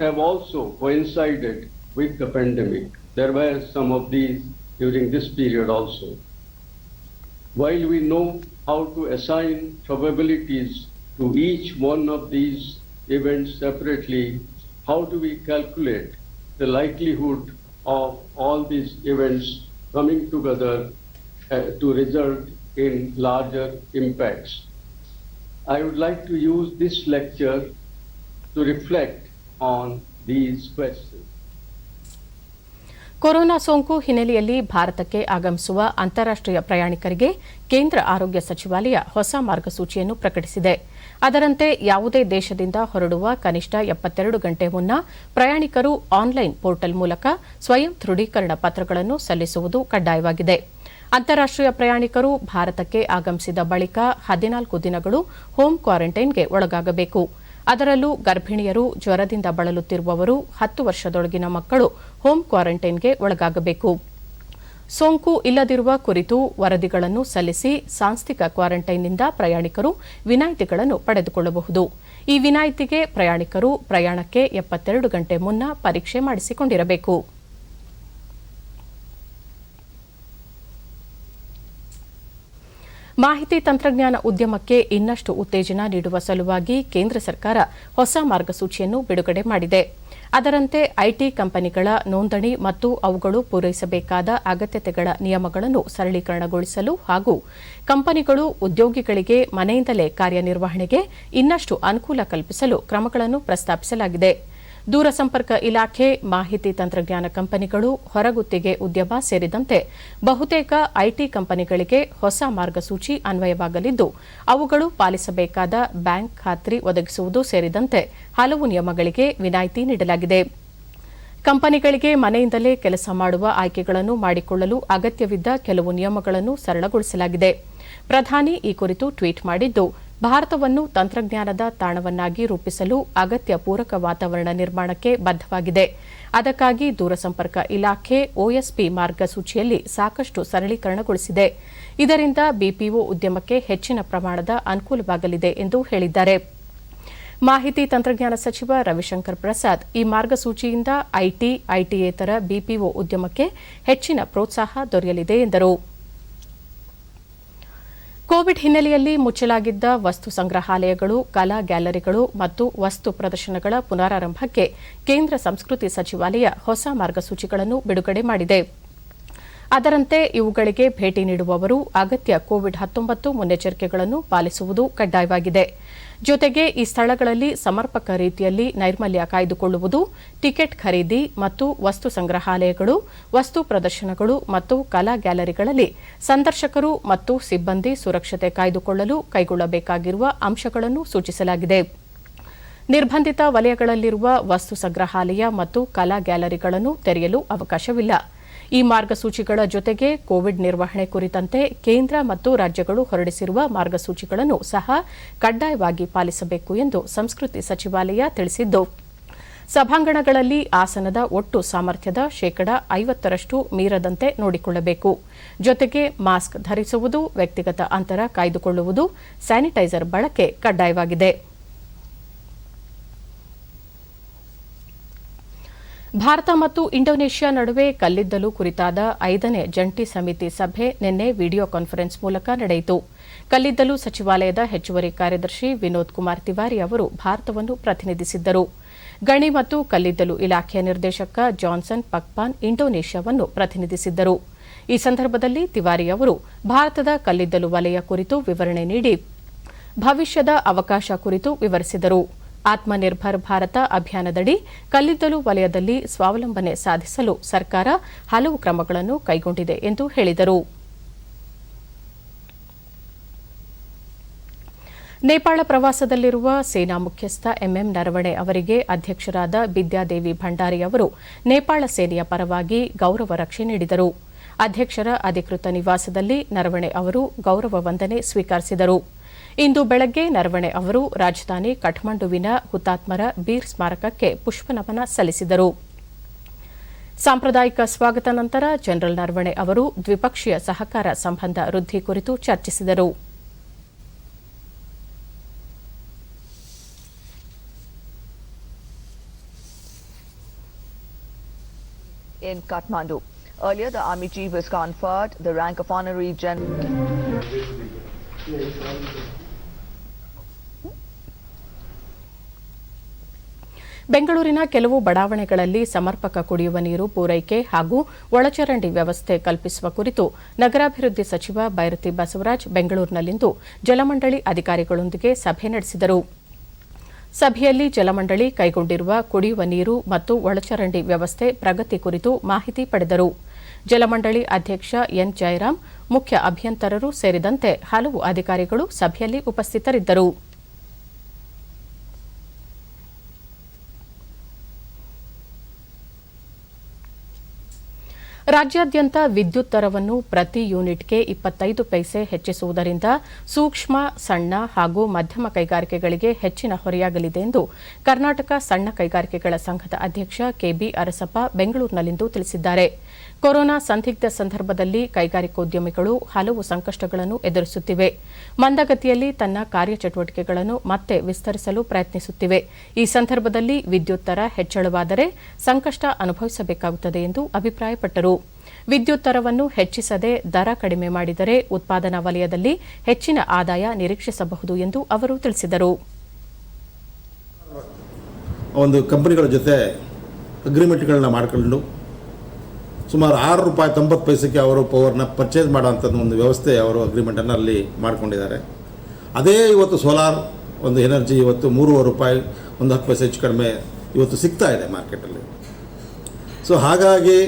have also coincided with the pandemic. There were some of these during this period also. While we know how to assign probabilities to each one of these events separately, how do we calculate the likelihood of all these events coming together to result in larger impacts? I would like to use this lecture to reflect on these questions. Corona ಸೋಂಕು ಹಿನ್ನೆಲೆಯಲ್ಲಿ ಭಾರತಕ್ಕೆ ಆಗಮಿಸುವ ಅಂತಾರಾಷ್ಟೀಯ ಪ್ರಯಾಣಿಕರಿಗೆ ಕೇಂದ್ರ ಆರೋಗ್ಯ ಸಚಿವಾಲಯ ಹೊಸ ಮಾರ್ಗಸೂಚಿಯನ್ನು ಪ್ರಕಟಿಸಿದೆ. ಅದರಂತೆ ಯಾವುದೇ ದೇಶದಿಂದ ಹೊರಡುವ ಕನಿಷ್ಠ 72 ಗಂಟೆ ಮುನ್ನ ಪ್ರಯಾಣಿಕರು ಆನ್ಲೈನ್ ಪೋರ್ಟಲ್ ಮೂಲಕ ಸ್ವಯಂ ದೃಢೀಕರಣ ಪತ್ರಗಳನ್ನು ಸಲ್ಲಿಸುವುದು ಕಡ್ಡಾಯವಾಗಿದೆ. ಅಂತಾರಾಷ್ಟೀಯ ಪ್ರಯಾಣಿಕರು ಭಾರತಕ್ಕೆ ಆಗಮಿಸಿದ ಬಳಿಕ 14 ದಿನಗಳು ಹೋಮ್ ಕ್ವಾರಂಟೈನ್ಗೆ ಒಳಗಾಗಬೇಕು. ಅದರಲ್ಲೂ ಗರ್ಭಿಣಿಯರು, ಜ್ವರದಿಂದ ಬಳಲುತ್ತಿರುವವರು, 10 ವರ್ಷದೊಳಗಿನ ಮಕ್ಕಳು ಹೋಮ್ ಕ್ವಾರಂಟೈನ್ಗೆ ಒಳಗಾಗಬೇಕು. ಸೋಂಕು ಇಲ್ಲದಿರುವ ಕುರಿತು ವರದಿಗಳನ್ನು ಸಲ್ಲಿಸಿ ಸಾಂಸ್ಥಿಕ ಕ್ವಾರಂಟೈನ್ನಿಂದ ಪ್ರಯಾಣಿಕರು ವಿನಾಯಿತಿಗಳನ್ನು ಪಡೆದುಕೊಳ್ಳಬಹುದು. ಈ ವಿನಾಯಿತಿಗೆ ಪ್ರಯಾಣಿಕರು ಪ್ರಯಾಣಕ್ಕೆ 72 ಗಂಟೆ ಮುನ್ನ ಪರೀಕ್ಷೆ ಮಾಡಿಸಿಕೊಂಡಿರಬೇಕು. ಮಾಹಿತಿ ತಂತ್ರಜ್ಞಾನ ಉದ್ಯಮಕ್ಕೆ ಇನ್ನಷ್ಟು ಉತ್ತೇಜನ ನೀಡುವ ಸಲುವಾಗಿ ಕೇಂದ್ರ ಸರ್ಕಾರ ಹೊಸ ಮಾರ್ಗಸೂಚಿಯನ್ನು ಬಿಡುಗಡೆ ಮಾಡಿದೆ. ಅದರಂತೆ ಐಟಿ ಕಂಪನಿಗಳ ನೋಂದಣಿ ಮತ್ತು ಅವುಗಳು ಪೂರೈಸಬೇಕಾದ ಅಗತ್ಯತೆಗಳ ನಿಯಮಗಳನ್ನು ಸರಳೀಕರಣಗೊಳಿಸಲು ಹಾಗೂ ಕಂಪನಿಗಳು ಉದ್ಯೋಗಿಗಳಿಗೆ ಮನೆಯಿಂದಲೇ ಕಾರ್ಯನಿರ್ವಹಣೆಗೆ ಇನ್ನಷ್ಟು ಅನುಕೂಲ ಕಲ್ಪಿಸಲು ಕ್ರಮಗಳನ್ನು ಪ್ರಸ್ತಾಪಿಸಲಾಗಿದೆ. ದೂರಸಂಪರ್ಕ ಇಲಾಖೆ, ಮಾಹಿತಿ ತಂತ್ರಜ್ಞಾನ ಕಂಪನಿಗಳು, ಹೊರಗುತ್ತಿಗೆ ಉದ್ಯಮ ಸೇರಿದಂತೆ ಬಹುತೇಕ ಐಟಿ ಕಂಪನಿಗಳಿಗೆ ಹೊಸ ಮಾರ್ಗಸೂಚಿ ಅನ್ವಯವಾಗಲಿದ್ದು, ಅವುಗಳು ಪಾಲಿಸಬೇಕಾದ ಬ್ಯಾಂಕ್ ಖಾತ್ರಿ ಒದಗಿಸುವುದು ಸೇರಿದಂತೆ ಹಲವು ನಿಯಮಗಳಿಗೆ ವಿನಾಯಿತಿ ನೀಡಲಾಗಿದೆ. ಕಂಪನಿಗಳಿಗೆ ಮನೆಯಿಂದಲೇ ಕೆಲಸ ಮಾಡುವ ಆಯ್ಕೆಗಳನ್ನು ಮಾಡಿಕೊಳ್ಳಲು ಅಗತ್ಯವಿದ್ದ ಕೆಲವು ನಿಯಮಗಳನ್ನು ಸರಳಗೊಳಿಸಲಾಗಿದೆ. ಪ್ರಧಾನಿ ಈ ಕುರಿತು ಟ್ವೀಟ್ ಮಾಡಿದ್ದು, ಭಾರತವನ್ನು ತಂತ್ರಜ್ಞಾನದ ತಾಣವನ್ನಾಗಿ ರೂಪಿಸಲು ಅಗತ್ಯ ಪೂರಕ ವಾತಾವರಣ ನಿರ್ಮಾಣಕ್ಕೆ ಬದ್ಧವಾಗಿದೆ. ಅದಕ್ಕಾಗಿ ದೂರಸಂಪರ್ಕ ಇಲಾಖೆ ಒಎಸ್ಪಿ ಮಾರ್ಗಸೂಚಿಯಲ್ಲಿ ಸಾಕಷ್ಟು ಸರಳೀಕರಣಗೊಳಿಸಿದೆ. ಇದರಿಂದ ಬಿಪಿಒ ಉದ್ಯಮಕ್ಕೆ ಹೆಚ್ಚಿನ ಪ್ರಮಾಣದ ಅನುಕೂಲವಾಗಲಿದೆ ಎಂದು ಹೇಳಿದ್ದಾರೆ. ಮಾಹಿತಿ ತಂತ್ರಜ್ಞಾನ ಸಚಿವ ರವಿಶಂಕರ್ ಪ್ರಸಾದ್ ಈ ಮಾರ್ಗಸೂಚಿಯಿಂದ ಐಟಿಯೇತರ ಬಿಪಿಒ ಉದ್ಯಮಕ್ಕೆ ಹೆಚ್ಚಿನ ಪ್ರೋತ್ಸಾಹ ದೊರೆಯಲಿದೆ ಎಂದರು. ಕೋವಿಡ್ ಹಿನ್ನೆಲೆಯಲ್ಲಿ ಮುಚ್ಚಲಾಗಿದ್ದ ವಸ್ತು ಸಂಗ್ರಹಾಲಯಗಳು, ಕಲಾ ಗ್ಯಾಲರಿಗಳು ಮತ್ತು ವಸ್ತು ಪ್ರದರ್ಶನಗಳ ಪುನರಾರಂಭಕ್ಕೆ ಕೇಂದ್ರ ಸಂಸ್ಕೃತಿ ಸಚಿವಾಲಯ ಹೊಸ ಮಾರ್ಗಸೂಚಿಗಳನ್ನು ಬಿಡುಗಡೆ ಮಾಡಿದೆ. ಅದರಂತೆ ಇವುಗಳಿಗೆ ಭೇಟಿ ನೀಡುವವರು ಅಗತ್ಯ ಕೋವಿಡ್-19 ಮುನ್ನೆಚ್ಚರಿಕೆಗಳನ್ನು ಪಾಲಿಸುವುದು ಕಡ್ಡಾಯವಾಗಿದೆ. ಜೊತೆಗೆ ಈ ಸ್ಥಳಗಳಲ್ಲಿ ಸಮರ್ಪಕ ರೀತಿಯಲ್ಲಿ ನೈರ್ಮಲ್ಯ ಕಾಯ್ದುಕೊಳ್ಳುವುದು, ಟಿಕೆಟ್ ಖರೀದಿ ಮತ್ತು ವಸ್ತು ಸಂಗ್ರಹಾಲಯಗಳು, ವಸ್ತು ಪ್ರದರ್ಶನಗಳು ಮತ್ತು ಕಲಾ ಗ್ಯಾಲರಿಗಳಲ್ಲಿ ಸಂದರ್ಶಕರು ಮತ್ತು ಸಿಬ್ಬಂದಿ ಸುರಕ್ಷತೆ ಕಾಯ್ದುಕೊಳ್ಳಲು ಕೈಗೊಳ್ಳಬೇಕಾಗಿರುವ ಅಂಶಗಳನ್ನು ಸೂಚಿಸಲಾಗಿದೆ. ನಿರ್ಬಂಧಿತ ವಲಯಗಳಲ್ಲಿರುವ ವಸ್ತು ಸಂಗ್ರಹಾಲಯ ಮತ್ತು ಕಲಾ ಗ್ಯಾಲರಿಗಳನ್ನು ತೆರೆಯಲು ಅವಕಾಶವಿಲ್ಲ. ಈ ಮಾರ್ಗಸೂಚಿಗಳ ಜೊತೆಗೆ ಕೋವಿಡ್ ನಿರ್ವಹಣೆ ಕುರಿತಂತೆ ಕೇಂದ್ರ ಮತ್ತು ರಾಜ್ಯಗಳು ಹೊರಡಿಸಿರುವ ಮಾರ್ಗಸೂಚಿಗಳನ್ನು ಸಹ ಕಡ್ಡಾಯವಾಗಿ ಪಾಲಿಸಬೇಕು ಎಂದು ಸಂಸ್ಕೃತಿ ಸಚಿವಾಲಯ ತಿಳಿಸಿದ್ದು, ಸಭಾಂಗಣಗಳಲ್ಲಿ ಆಸನದ ಒಟ್ಟು ಸಾಮರ್ಥ್ಯದ ಶೇಕಡಾ 50ರಷ್ಟು ಮೀರದಂತೆ ನೋಡಿಕೊಳ್ಳಬೇಕು. ಜೊತೆಗೆ ಮಾಸ್ಕ್ ಧರಿಸುವುದು, ವ್ಯಕ್ತಿಗತ ಅಂತರ ಕಾಯ್ದುಕೊಳ್ಳುವುದು, ಸ್ಯಾನಿಟೈಸರ್ ಬಳಕೆ ಕಡ್ಡಾಯವಾಗಿದೆ. ಭಾರತ ಮತ್ತು ಇಂಡೋನೇಷ್ಯಾ ನಡುವೆ ಕಲ್ಲಿದ್ದಲು ಕುರಿತಾದ 5ನೇ ಜಂಟಿ ಸಮಿತಿ ಸಭೆ ನಿನ್ನೆ ವಿಡಿಯೋ ಕಾನ್ಫರೆನ್ಸ್ ಮೂಲಕ ನಡೆಯಿತು. ಕಲ್ಲಿದ್ದಲು ಸಚಿವಾಲಯದ ಹೆಚ್ಚುವರಿ ಕಾರ್ಯದರ್ಶಿ ವಿನೋದ್ ಕುಮಾರ್ ತಿವಾರಿ ಅವರು ಭಾರತವನ್ನು ಪ್ರತಿನಿಧಿಸಿದ್ದರು. ಗಣಿ ಮತ್ತು ಕಲ್ಲಿದ್ದಲು ಇಲಾಖೆಯ ನಿರ್ದೇಶಕ ಜಾನ್ಸನ್ ಪಕ್ಪಾನ್ ಇಂಡೋನೇಷ್ಯಾವನ್ನು ಪ್ರತಿನಿಧಿಸಿದ್ದರು. ಈ ಸಂದರ್ಭದಲ್ಲಿ ತಿವಾರಿ ಅವರು ಭಾರತದ ಕಲ್ಲಿದ್ದಲು ವಲಯ ಕುರಿತು ವಿವರಣೆ ನೀಡಿ ಭವಿಷ್ಯದ ಅವಕಾಶ ಕುರಿತು ವಿವರಿಸಿದರು. ಆತ್ಮನಿರ್ಭರ್ ಭಾರತ ಅಭಿಯಾನದಡಿ ಕಲ್ಲಿದ್ದಲು ವಲಯದಲ್ಲಿ ಸ್ವಾವಲಂಬನೆ ಸಾಧಿಸಲು ಸರ್ಕಾರ ಹಲವು ಕ್ರಮಗಳನ್ನು ಕೈಗೊಂಡಿದೆ ಎಂದು ಹೇಳಿದರು. ನೇಪಾಳ ಪ್ರವಾಸದಲ್ಲಿರುವ ಸೇನಾ ಮುಖ್ಯಸ್ಥ ಎಂಎಂ ನರವಣೆ ಅವರಿಗೆ ಅಧ್ಯಕ್ಷರಾದ ಬಿದ್ಯಾದೇವಿ ಭಂಡಾರಿ ಅವರು ನೇಪಾಳ ಸೇನೆಯ ಪರವಾಗಿ ಗೌರವ ರಕ್ಷೆ ನೀಡಿದರು. ಅಧ್ಯಕ್ಷರ ಅಧಿಕೃತ ನಿವಾಸದಲ್ಲಿ ನರವಣೆ ಅವರು ಗೌರವ ವಂದನೆ ಸ್ವೀಕರಿಸಿದರು. ಇಂದು ಬೆಳಗ್ಗೆ ನರವಣೆ ಅವರು ರಾಜಧಾನಿ ಕಠ್ಮಂಡುವಿನ ಹುತಾತ್ಮರ ಬೀರ್ ಸ್ಮಾರಕಕ್ಕೆ ಪುಷ್ಪನಮನ ಸಲ್ಲಿಸಿದರು. ಸಾಂಪ್ರದಾಯಿಕ ಸ್ವಾಗತ ನಂತರ ಜನರಲ್ ನರವಣೆ ಅವರು ದ್ವಿಪಕ್ಷೀಯ ಸಹಕಾರ ಸಂಬಂಧ ವೃದ್ಧಿ ಕುರಿತು ಚರ್ಚಿಸಿದರು. In Kathmandu. Earlier, the Army Chief was conferred the rank of Honorary General. ಬೆಂಗಳೂರಿನ ಕೆಲವು ಬಡಾವಣೆಗಳಲ್ಲಿ ಸಮರ್ಪಕ ಕುಡಿಯುವ ನೀರು ಪೂರೈಕೆ ಹಾಗೂ ಒಳಚರಂಡಿ ವ್ಯವಸ್ಥೆ ಕಲ್ಪಿಸುವ ಕುರಿತು ನಗರಾಭಿವೃದ್ಧಿ ಸಚಿವ ಬೈರತಿ ಬಸವರಾಜ್ ಬೆಂಗಳೂರಿನಲ್ಲಿಂದು ಜಲಮಂಡಳಿ ಅಧಿಕಾರಿಗಳೊಂದಿಗೆ ಸಭೆ ನಡೆಸಿದರು. ಸಭೆಯಲ್ಲಿ ಜಲಮಂಡಳಿ ಕೈಗೊಂಡಿರುವ ಕುಡಿಯುವ ನೀರು ಮತ್ತು ಒಳಚರಂಡಿ ವ್ಯವಸ್ಥೆ ಪ್ರಗತಿ ಕುರಿತು ಮಾಹಿತಿ ಪಡೆದರು. ಜಲಮಂಡಳಿ ಅಧ್ಯಕ್ಷ ಎನ್ ಜಯರಾಮ್, ಮುಖ್ಯ ಅಭಿಯಂತರರು ಸೇರಿದಂತೆ ಹಲವು ಅಧಿಕಾರಿಗಳು ಸಭೆಯಲ್ಲಿ ಉಪಸ್ಥಿತರಿದ್ದರು. ರಾಜ್ಯಾದ್ಯಂತ ವಿದ್ಯುತ್ ದರವನ್ನು ಪ್ರತಿ ಯೂನಿಟ್ಗೆ 25 ಪೈಸೆ ಹೆಚ್ಚಿಸುವುದರಿಂದ ಸೂಕ್ಷ್ಮ, ಸಣ್ಣ ಹಾಗೂ ಮಧ್ಯಮ ಕೈಗಾರಿಕೆಗಳಿಗೆ ಹೆಚ್ಚಿನ ಹೊರೆಯಾಗಲಿದೆ ಎಂದು ಕರ್ನಾಟಕ ಸಣ್ಣ ಕೈಗಾರಿಕೆಗಳ ಸಂಘದ ಅಧ್ಯಕ್ಷ ಕೆಬಿ ಅರಸಪ್ಪ ಬೆಂಗಳೂರಿನಲ್ಲಿಂದು ತಿಳಿಸಿದ್ದಾರೆ. ಕೊರೋನಾ ಸಂದಿಗ್ಧ ಸಂದರ್ಭದಲ್ಲಿ ಕೈಗಾರಿಕೋದ್ಯಮಿಗಳು ಹಲವು ಸಂಕಷ್ಟಗಳನ್ನು ಎದುರಿಸುತ್ತಿವೆ. ಮಂದಗತಿಯಲ್ಲಿ ತನ್ನ ಕಾರ್ಯಚಟುವಟಿಕೆಗಳನ್ನು ಮತ್ತೆ ವಿಸ್ತರಿಸಲು ಪ್ರಯತ್ನಿಸುತ್ತಿವೆ. ಈ ಸಂದರ್ಭದಲ್ಲಿ ವಿದ್ಯುತ್ ದರ ಹೆಚ್ಚಳವಾದರೆ ಸಂಕಷ್ಟ ಅನುಭವಿಸಬೇಕಾಗುತ್ತದೆ ಎಂದು ಅಭಿಪ್ರಾಯಪಟ್ಟರು. ವಿದ್ಯುತ್ ದರವನ್ನು ಹೆಚ್ಚಿಸದೆ ದರ ಕಡಿಮೆ ಮಾಡಿದರೆ ಉತ್ಪಾದನಾ ವಲಯದಲ್ಲಿ ಹೆಚ್ಚಿನ ಆದಾಯ ನಿರೀಕ್ಷಿಸಬಹುದು ಎಂದು ಅವರು ತಿಳಿಸಿದರು. ಒಂದು ಕಂಪನಿಗಳ ಜೊತೆ ಅಗ್ರಿಮೆಂಟ್ಗಳನ್ನ ಮಾಡಿಕೊಂಡು ಸುಮಾರು ₹6.90 ಅವರು ಪವರ್ನ ಪರ್ಚೇಸ್ ಮಾಡೋಂಥದ್ದು ಒಂದು ವ್ಯವಸ್ಥೆ ಅವರು ಅಗ್ರಿಮೆಂಟನ್ನು ಅಲ್ಲಿ ಮಾಡ್ಕೊಂಡಿದ್ದಾರೆ. ಅದೇ ಇವತ್ತು ಸೋಲಾರ್ ಒಂದು ಎನರ್ಜಿ ಇವತ್ತು ₹3.5 ಒಂದು 10 ಪೈಸೆ ಹೆಚ್ಚು ಕಡಿಮೆ ಇವತ್ತು ಸಿಗ್ತಾ ಇದೆ ಮಾರ್ಕೆಟಲ್ಲಿ. ಸೊ ಹಾಗಾಗಿ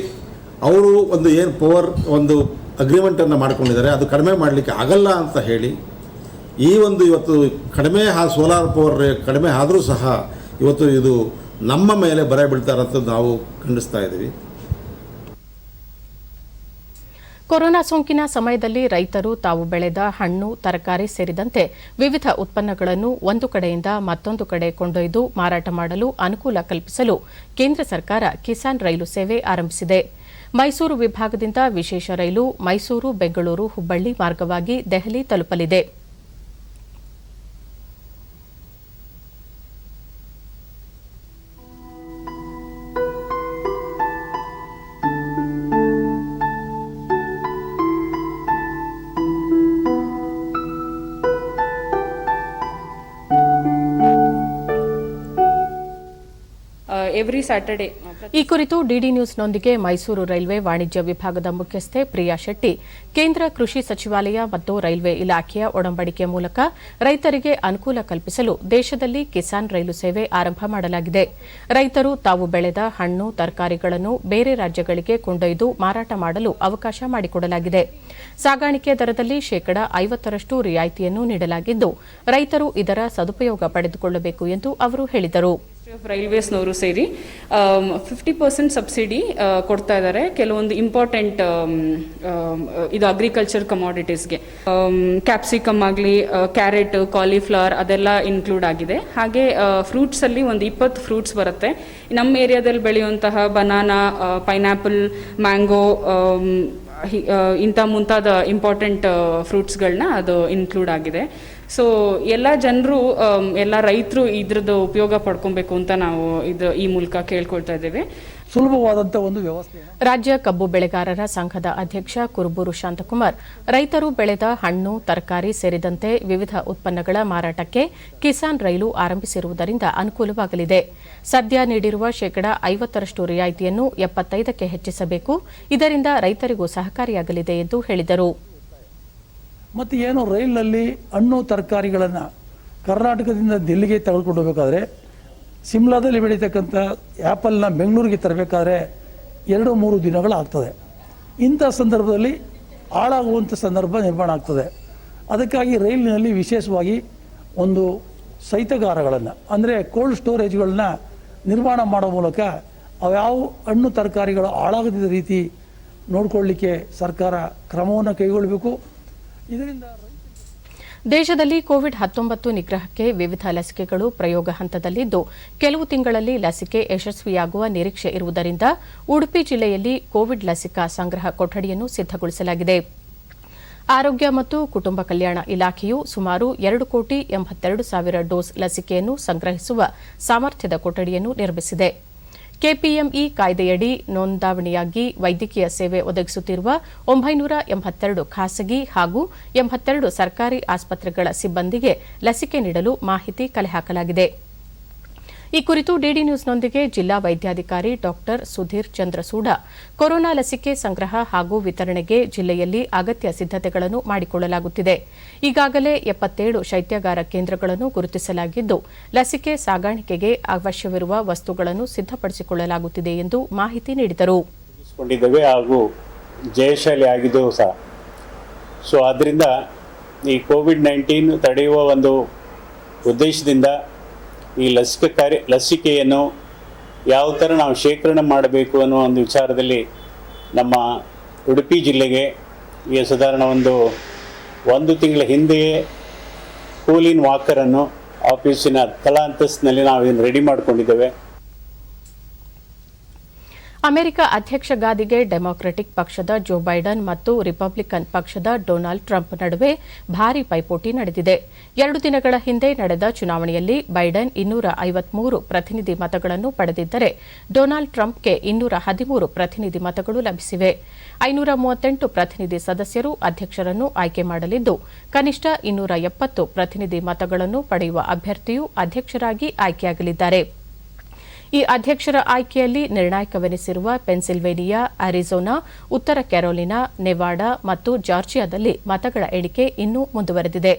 ಅವರು ಒಂದು ಏನು ಪವರ್ ಒಂದು ಅಗ್ರಿಮೆಂಟನ್ನು ಮಾಡ್ಕೊಂಡಿದ್ದಾರೆ, ಅದು ಕಡಿಮೆ ಮಾಡಲಿಕ್ಕೆ ಆಗಲ್ಲ ಅಂತ ಹೇಳಿ ಈ ಒಂದು ಇವತ್ತು ಕಡಿಮೆ ಸೋಲಾರ್ ಪವರ್ ಕಡಿಮೆ ಆದರೂ ಸಹ ಇವತ್ತು ಇದು ನಮ್ಮ ಮೇಲೆ ಬರೆ ಬೀಳ್ತಾರಂತ ನಾವು ಖಂಡಿಸ್ತಾ ಇದ್ದೀವಿ. ಕೊರೋನಾ ಸೋಂಕಿನ ಸಮಯದಲ್ಲಿ ರೈತರು ತಾವು ಬೆಳೆದ ಹಣ್ಣು, ತರಕಾರಿ ಸೇರಿದಂತೆ ವಿವಿಧ ಉತ್ಪನ್ನಗಳನ್ನು ಒಂದು ಕಡೆಯಿಂದ ಮತ್ತೊಂದು ಕಡೆ ಕೊಂಡೊಯ್ದು ಮಾರಾಟ ಮಾಡಲು ಅನುಕೂಲ ಕಲ್ಪಿಸಲು ಕೇಂದ್ರ ಸರ್ಕಾರ ಕಿಸಾನ್ ರೈಲು ಸೇವೆ ಆರಂಭಿಸಿದೆ. ಮೈಸೂರು ವಿಭಾಗದಿಂದ ವಿಶೇಷ ರೈಲು ಮೈಸೂರು, ಬೆಂಗಳೂರು, ಹುಬ್ಬಳ್ಳಿ ಮಾರ್ಗವಾಗಿ ದೆಹಲಿ ತಲುಪಲಿದೆ. ಈ ಕುರಿತು ಡಿಡಿ ನ್ಯೂಸ್ನೊಂದಿಗೆ ಮೈಸೂರು ರೈಲ್ವೆ ವಾಣಿಜ್ಯ ವಿಭಾಗದ ಮುಖ್ಯಸ್ಥೆ ಪ್ರಿಯಾ ಶೆಟ್ಟಿ, ಕೇಂದ್ರ ಕೃಷಿ ಸಚಿವಾಲಯ ಮತ್ತು ರೈಲ್ವೆ ಇಲಾಖೆಯ ಒಡಂಬಡಿಕೆ ಮೂಲಕ ರೈತರಿಗೆ ಅನುಕೂಲ ಕಲ್ಪಿಸಲು ದೇಶದಲ್ಲಿ ಕಿಸಾನ್ ರೈಲು ಸೇವೆ ಆರಂಭ ಮಾಡಲಾಗಿದೆ. ರೈತರು ತಾವು ಬೆಳೆದ ಹಣ್ಣು, ತರಕಾರಿಗಳನ್ನು ಬೇರೆ ರಾಜ್ಯಗಳಿಗೆ ಕೊಂಡೊಯ್ದು ಮಾರಾಟ ಮಾಡಲು ಅವಕಾಶ ಮಾಡಿಕೊಡಲಾಗಿದೆ. ಸಾಗಾಣಿಕೆ ದರದಲ್ಲಿ 50% ರಿಯಾಯಿತಿಯನ್ನು ನೀಡಲಾಗಿದ್ದು, ರೈತರು ಇದರ ಸದುಪಯೋಗ ಪಡೆದುಕೊಳ್ಳಬೇಕು ಎಂದು ಅವರು ಹೇಳಿದರು. ರೈಲ್ವೇಸ್ನವರು ಸೇರಿ 50% ಸಬ್ಸಿಡಿ ಕೊಡ್ತಾ ಇದ್ದಾರೆ ಕೆಲವೊಂದು ಇಂಪಾರ್ಟೆಂಟ್ ಇದು ಅಗ್ರಿಕಲ್ಚರ್ ಕಮಾಡಿಟೀಸ್ಗೆ. ಕ್ಯಾಪ್ಸಿಕಮ್ ಆಗಲಿ, ಕ್ಯಾರೆಟ್, ಕಾಲಿಫ್ಲವರ್ ಅದೆಲ್ಲ ಇನ್ಕ್ಲೂಡ್ ಆಗಿದೆ. ಹಾಗೆ ಫ್ರೂಟ್ಸಲ್ಲಿ ಒಂದು 20 ಫ್ರೂಟ್ಸ್ ಬರುತ್ತೆ. ನಮ್ಮ ಏರಿಯಾದಲ್ಲಿ ಬೆಳೆಯುವಂತಹ ಬನಾನಾ, ಪೈನಾಪಲ್, ಮ್ಯಾಂಗೋ ಇಂಥ ಮುಂತಾದ ಇಂಪಾರ್ಟೆಂಟ್ ಫ್ರೂಟ್ಸ್ಗಳನ್ನ ಅದು ಇನ್ಕ್ಲೂಡ್ ಆಗಿದೆ. ಸೊ ಎಲ್ಲ ಜನರು, ಎಲ್ಲ ರೈತರು ಇದ್ರದ್ದು ಉಪಯೋಗ ಪಡ್ಕೊಬೇಕು ಅಂತ ನಾವು ಈ ಮೂಲಕ ಕೇಳ್ಕೊಳ್ತಾ ಇದ್ದೇವೆ. ಸುಲಭವಾದಂಥ ಒಂದು ವ್ಯವಸ್ಥೆ. ರಾಜ್ಯ ಕಬ್ಬು ಬೆಳೆಗಾರರ ಸಂಘದ ಅಧ್ಯಕ್ಷ ಕುರುಬೂರು ಶಾಂತಕುಮಾರ್, ರೈತರು ಬೆಳೆದ ಹಣ್ಣು, ತರಕಾರಿ ಸೇರಿದಂತೆ ವಿವಿಧ ಉತ್ಪನ್ನಗಳ ಮಾರಾಟಕ್ಕೆ ಕಿಸಾನ್ ರೈಲು ಆರಂಭಿಸಿರುವುದರಿಂದ ಅನುಕೂಲವಾಗಲಿದೆ. ಸದ್ಯ ನೀಡಿರುವ 50% ರಿಯಾಯಿತಿಯನ್ನು 75ಕ್ಕೆ ಹೆಚ್ಚಿಸಬೇಕು. ಇದರಿಂದ ರೈತರಿಗೂ ಸಹಕಾರಿಯಾಗಲಿದೆ ಎಂದು ಹೇಳಿದರು. ಮತ್ತು ಏನು ರೈಲಿನಲ್ಲಿ ಹಣ್ಣು ತರಕಾರಿಗಳನ್ನು ಕರ್ನಾಟಕದಿಂದ ದಿಲ್ಲಿಗೆ ತೆಗೆದುಕೊಂಡು ಹೋಗಬೇಕಾದ್ರೆ, ಸಿಮ್ಲಾದಲ್ಲಿ ಬೆಳೀತಕ್ಕಂಥ ಆ್ಯಪಲ್ನ ಬೆಂಗಳೂರಿಗೆ ತರಬೇಕಾದ್ರೆ 2-3 ದಿನಗಳಾಗ್ತದೆ. ಇಂಥ ಸಂದರ್ಭದಲ್ಲಿ ಹಾಳಾಗುವಂಥ ಸಂದರ್ಭ ನಿರ್ಮಾಣ ಆಗ್ತದೆ. ಅದಕ್ಕಾಗಿ ರೈಲಿನಲ್ಲಿ ವಿಶೇಷವಾಗಿ ಒಂದು ಶೈತ್ಯಾಗಾರಗಳನ್ನು, ಅಂದರೆ ಕೋಲ್ಡ್ ಸ್ಟೋರೇಜ್ಗಳನ್ನ ನಿರ್ಮಾಣ ಮಾಡೋ ಮೂಲಕ ಅವ್ಯಾವ ಹಣ್ಣು ತರಕಾರಿಗಳು ಹಾಳಾಗದ ರೀತಿ ನೋಡಿಕೊಳ್ಳಲಿಕ್ಕೆ ಸರ್ಕಾರ ಕ್ರಮವನ್ನು ಕೈಗೊಳ್ಳಬೇಕು. ಇದರಿಂದ ದೇಶದಲ್ಲಿ ಕೋವಿಡ್-19 ನಿಗ್ರಹಕ್ಕೆ ವಿವಿಧ ಲಸಿಕೆಗಳು ಪ್ರಯೋಗ ಹಂತದಲ್ಲಿದ್ದು, ಕೆಲವು ತಿಂಗಳಲ್ಲಿ ಲಸಿಕೆ ಯಶಸ್ವಿಯಾಗುವ ನಿರೀಕ್ಷೆ ಇರುವುದರಿಂದ ಉಡುಪಿ ಜಿಲ್ಲೆಯಲ್ಲಿ ಕೋವಿಡ್ ಲಸಿಕಾ ಸಂಗ್ರಹ ಕೊಠಡಿಯನ್ನು ಸಿದ್ದಗೊಳಿಸಲಾಗಿದೆ. ಆರೋಗ್ಯ ಮತ್ತು ಕುಟುಂಬ ಕಲ್ಯಾಣ ಇಲಾಖೆಯು ಸುಮಾರು 2,82,000 ಡೋಸ್ ಲಸಿಕೆಯನ್ನು ಸಂಗ್ರಹಿಸುವ ಸಾಮರ್ಥ್ಯದ ಕೊಠಡಿಯನ್ನು ನಿರ್ಮಿಸಿದೆ. ಕೆಪಿಎಂಇ ಕಾಯ್ದೆಯಡಿ ನೋಂದಾವಣಿಯಾಗಿ ವೈದ್ಯಕೀಯ ಸೇವೆ ಒದಗಿಸುತ್ತಿರುವ 982 ಖಾಸಗಿ ಹಾಗೂ 82 ಸರ್ಕಾರಿ ಆಸ್ಪತ್ರೆಗಳ ಸಿಬ್ಬಂದಿಗೆ ಲಸಿಕೆ ನೀಡಲು ಮಾಹಿತಿ ಕಲೆ ಹಾಕಲಾಗಿದೆ. ಈ ಕುರಿತು ಡಿಡಿ ನ್ಯೂಸ್ನೊಂದಿಗೆ ಜಿಲ್ಲಾ ವೈದ್ಯಾಧಿಕಾರಿ ಡಾ ಸುಧೀರ್ ಚಂದ್ರಸೂಡ, ಕೊರೋನಾ ಲಸಿಕೆ ಸಂಗ್ರಹ ಹಾಗೂ ವಿತರಣೆಗೆ ಜಿಲ್ಲೆಯಲ್ಲಿ ಅಗತ್ಯ ಸಿದ್ದತೆಗಳನ್ನು ಮಾಡಿಕೊಳ್ಳಲಾಗುತ್ತಿದೆ. ಈಗಾಗಲೇ 77 ಶೈತ್ಯಾಗಾರ ಕೇಂದ್ರಗಳನ್ನು ಗುರುತಿಸಲಾಗಿದ್ದು, ಲಸಿಕೆ ಸಾಗಾಣಿಕೆಗೆ ಅವಶ್ಯವಿರುವ ವಸ್ತುಗಳನ್ನು ಸಿದ್ದಪಡಿಸಿಕೊಳ್ಳಲಾಗುತ್ತಿದೆ ಎಂದು ಮಾಹಿತಿ ನೀಡಿದರು. ಹಾಗೂ ಜಯಶಾಲಿ ಆಗಿದ್ದೆವು ಸಹ. ಸೊ ಆದ್ದರಿಂದ ಈ ಕೋವಿಡ್-19 ತಡೆಯುವ ಒಂದು ಉದ್ದೇಶದಿಂದ ಈ ಲಸಿಕೆಯನ್ನು ಯಾವ ಥರ ನಾವು ಶೇಖರಣೆ ಮಾಡಬೇಕು ಅನ್ನೋ ಒಂದು ವಿಚಾರದಲ್ಲಿ ನಮ್ಮ ಉಡುಪಿ ಜಿಲ್ಲೆಗೆ ಈ ಸಾಧಾರಣ ಒಂದು ತಿಂಗಳ ಹಿಂದೆಯೇ ಕೂಲಿನ್ ವಾಕರನ್ನು ಆಫೀಸಿನ ತಳಾಂತಸ್ತಿನಲ್ಲಿ ನಾವು ರೆಡಿ ಮಾಡಿಕೊಂಡಿದ್ದೇವೆ. ಅಮೆರಿಕ ಅಧ್ಯಕ್ಷ ಗಾದಿಗೆ ಡೆಮಾಕ್ರೆಟಿಕ್ ಪಕ್ಷದ ಜೋ ಬೈಡನ್ ಮತ್ತು ರಿಪಬ್ಲಿಕನ್ ಪಕ್ಷದ ಡೊನಾಲ್ಡ್ ಟ್ರಂಪ್ ನಡುವೆ ಭಾರೀ ಪೈಪೋಟಿ ನಡೆದಿದೆ. 2 ದಿನಗಳ ಹಿಂದೆ ನಡೆದ ಚುನಾವಣೆಯಲ್ಲಿ ಬೈಡನ್ 253 ಪ್ರತಿನಿಧಿ ಮತಗಳನ್ನು ಪಡೆದಿದ್ದರೆ, ಡೊನಾಲ್ಡ್ ಟ್ರಂಪ್ಗೆ 213 ಪ್ರತಿನಿಧಿ ಮತಗಳು ಲಭಿಸಿವೆ. 538 ಪ್ರತಿನಿಧಿ ಸದಸ್ಯರು ಅಧ್ಯಕ್ಷರನ್ನು ಆಯ್ಕೆ ಮಾಡಲಿದ್ದು, ಕನಿಷ್ಠ 270 ಪ್ರತಿನಿಧಿ ಮತಗಳನ್ನು ಪಡೆಯುವ ಅಭ್ಯರ್ಥಿಯು ಅಧ್ಯಕ್ಷರಾಗಿ ಆಯ್ಕೆಯಾಗಲಿದ್ದಾರೆ. ಈ ಅಧ್ಯಕ್ಷರ ಆಯ್ಕೆಯಲ್ಲಿ ನಿರ್ಣಾಯಕವೆನಿಸಿರುವ ಪೆನ್ಸಿಲ್ವೇನಿಯಾ, ಅರಿಜೋನಾ, ಉತ್ತರ ಕ್ಯಾರೋಲಿನಾ, ನೆವಾಡಾ ಮತ್ತು ಜಾರ್ಜಿಯಾದಲ್ಲಿ ಮತಗಳ ಎಣಿಕೆ ಇನ್ನೂ ಮುಂದುವರೆದಿದೆ.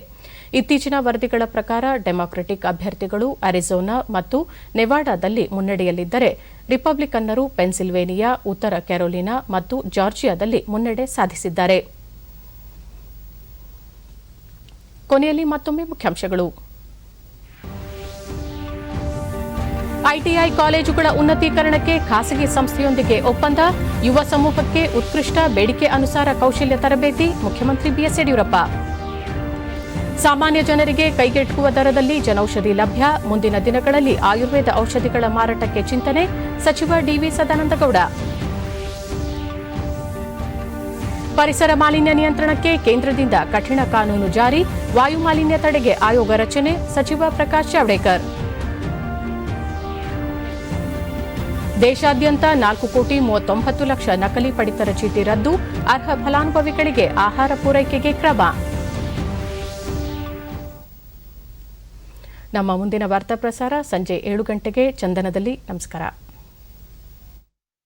ಇತ್ತೀಚಿನ ವರದಿಗಳ ಪ್ರಕಾರ ಡೆಮಾಕ್ರೆಟಿಕ್ ಅಭ್ಯರ್ಥಿಗಳು ಅರಿಜೋನಾ ಮತ್ತು ನೆವಾಡಾದಲ್ಲಿ ಮುನ್ನಡೆಯಲ್ಲಿದ್ದರೆ ರಿಪಬ್ಲಿಕನ್ನರು ಪೆನ್ಸಿಲ್ವೇನಿಯಾ, ಉತ್ತರ ಕ್ಯಾರೋಲಿನಾ ಮತ್ತು ಜಾರ್ಜಿಯಾದಲ್ಲಿ ಮುನ್ನಡೆ ಸಾಧಿಸಿದ್ದಾರೆ. ಕೊನೆಯಲ್ಲಿ ಮತ್ತೊಮ್ಮೆ ಮುಖ್ಯಾಂಶಗಳು. ಐಟಿಐ ಕಾಲೇಜುಗಳ ಉನ್ನತೀಕರಣಕ್ಕೆ ಖಾಸಗಿ ಸಂಸ್ಥೆಯೊಂದಿಗೆ ಒಪ್ಪಂದ. ಯುವ ಸಮೂಹಕ್ಕೆ ಉತ್ಕೃಷ್ಟ ಬೇಡಿಕೆ ಅನುಸಾರ ಕೌಶಲ್ಯ ತರಬೇತಿ. ಮುಖ್ಯಮಂತ್ರಿ ಬಿಎಸ್ ಯಡಿಯೂರಪ್ಪ. ಸಾಮಾನ್ಯ ಜನರಿಗೆ ಕೈಗೆಟುಕುವ ದರದಲ್ಲಿ ಜನೌಷಧಿ ಲಭ್ಯ. ಮುಂದಿನ ದಿನಗಳಲ್ಲಿ ಆಯುರ್ವೇದ ಔಷಧಿಗಳ ಮಾರಾಟಕ್ಕೆ ಚಿಂತನೆ. ಸಚಿವ ಡಿವಿ ಸದಾನಂದಗೌಡ. ಪರಿಸರ ಮಾಲಿನ್ಯ ನಿಯಂತ್ರಣಕ್ಕೆ ಕೇಂದ್ರದಿಂದ ಕಠಿಣ ಕಾನೂನು ಜಾರಿ. ವಾಯು ಮಾಲಿನ್ಯ ತಡೆಗೆ ಆಯೋಗ ರಚನೆ. ಸಚಿವ ಪ್ರಕಾಶ್ ಜಾವಡೇಕರ್. ದೇಶಾದ್ಯಂತ 4,39,00,000 ನಕಲಿ ಪಡಿತರ ಚೀಟಿ ರದ್ದು. ಅರ್ಹ ಫಲಾನುಭವಿಗಳಿಗೆ ಆಹಾರ ಪೂರೈಕೆಗೆ ಕ್ರಮ. ನಮ್ಮ ಮುಂದಿನ ವಾರ್ತಾ ಪ್ರಸಾರ ಸಂಜೆ 7 ಗಂಟೆಗೆ ಚಂದನದಲ್ಲಿ. ನಮಸ್ಕಾರ.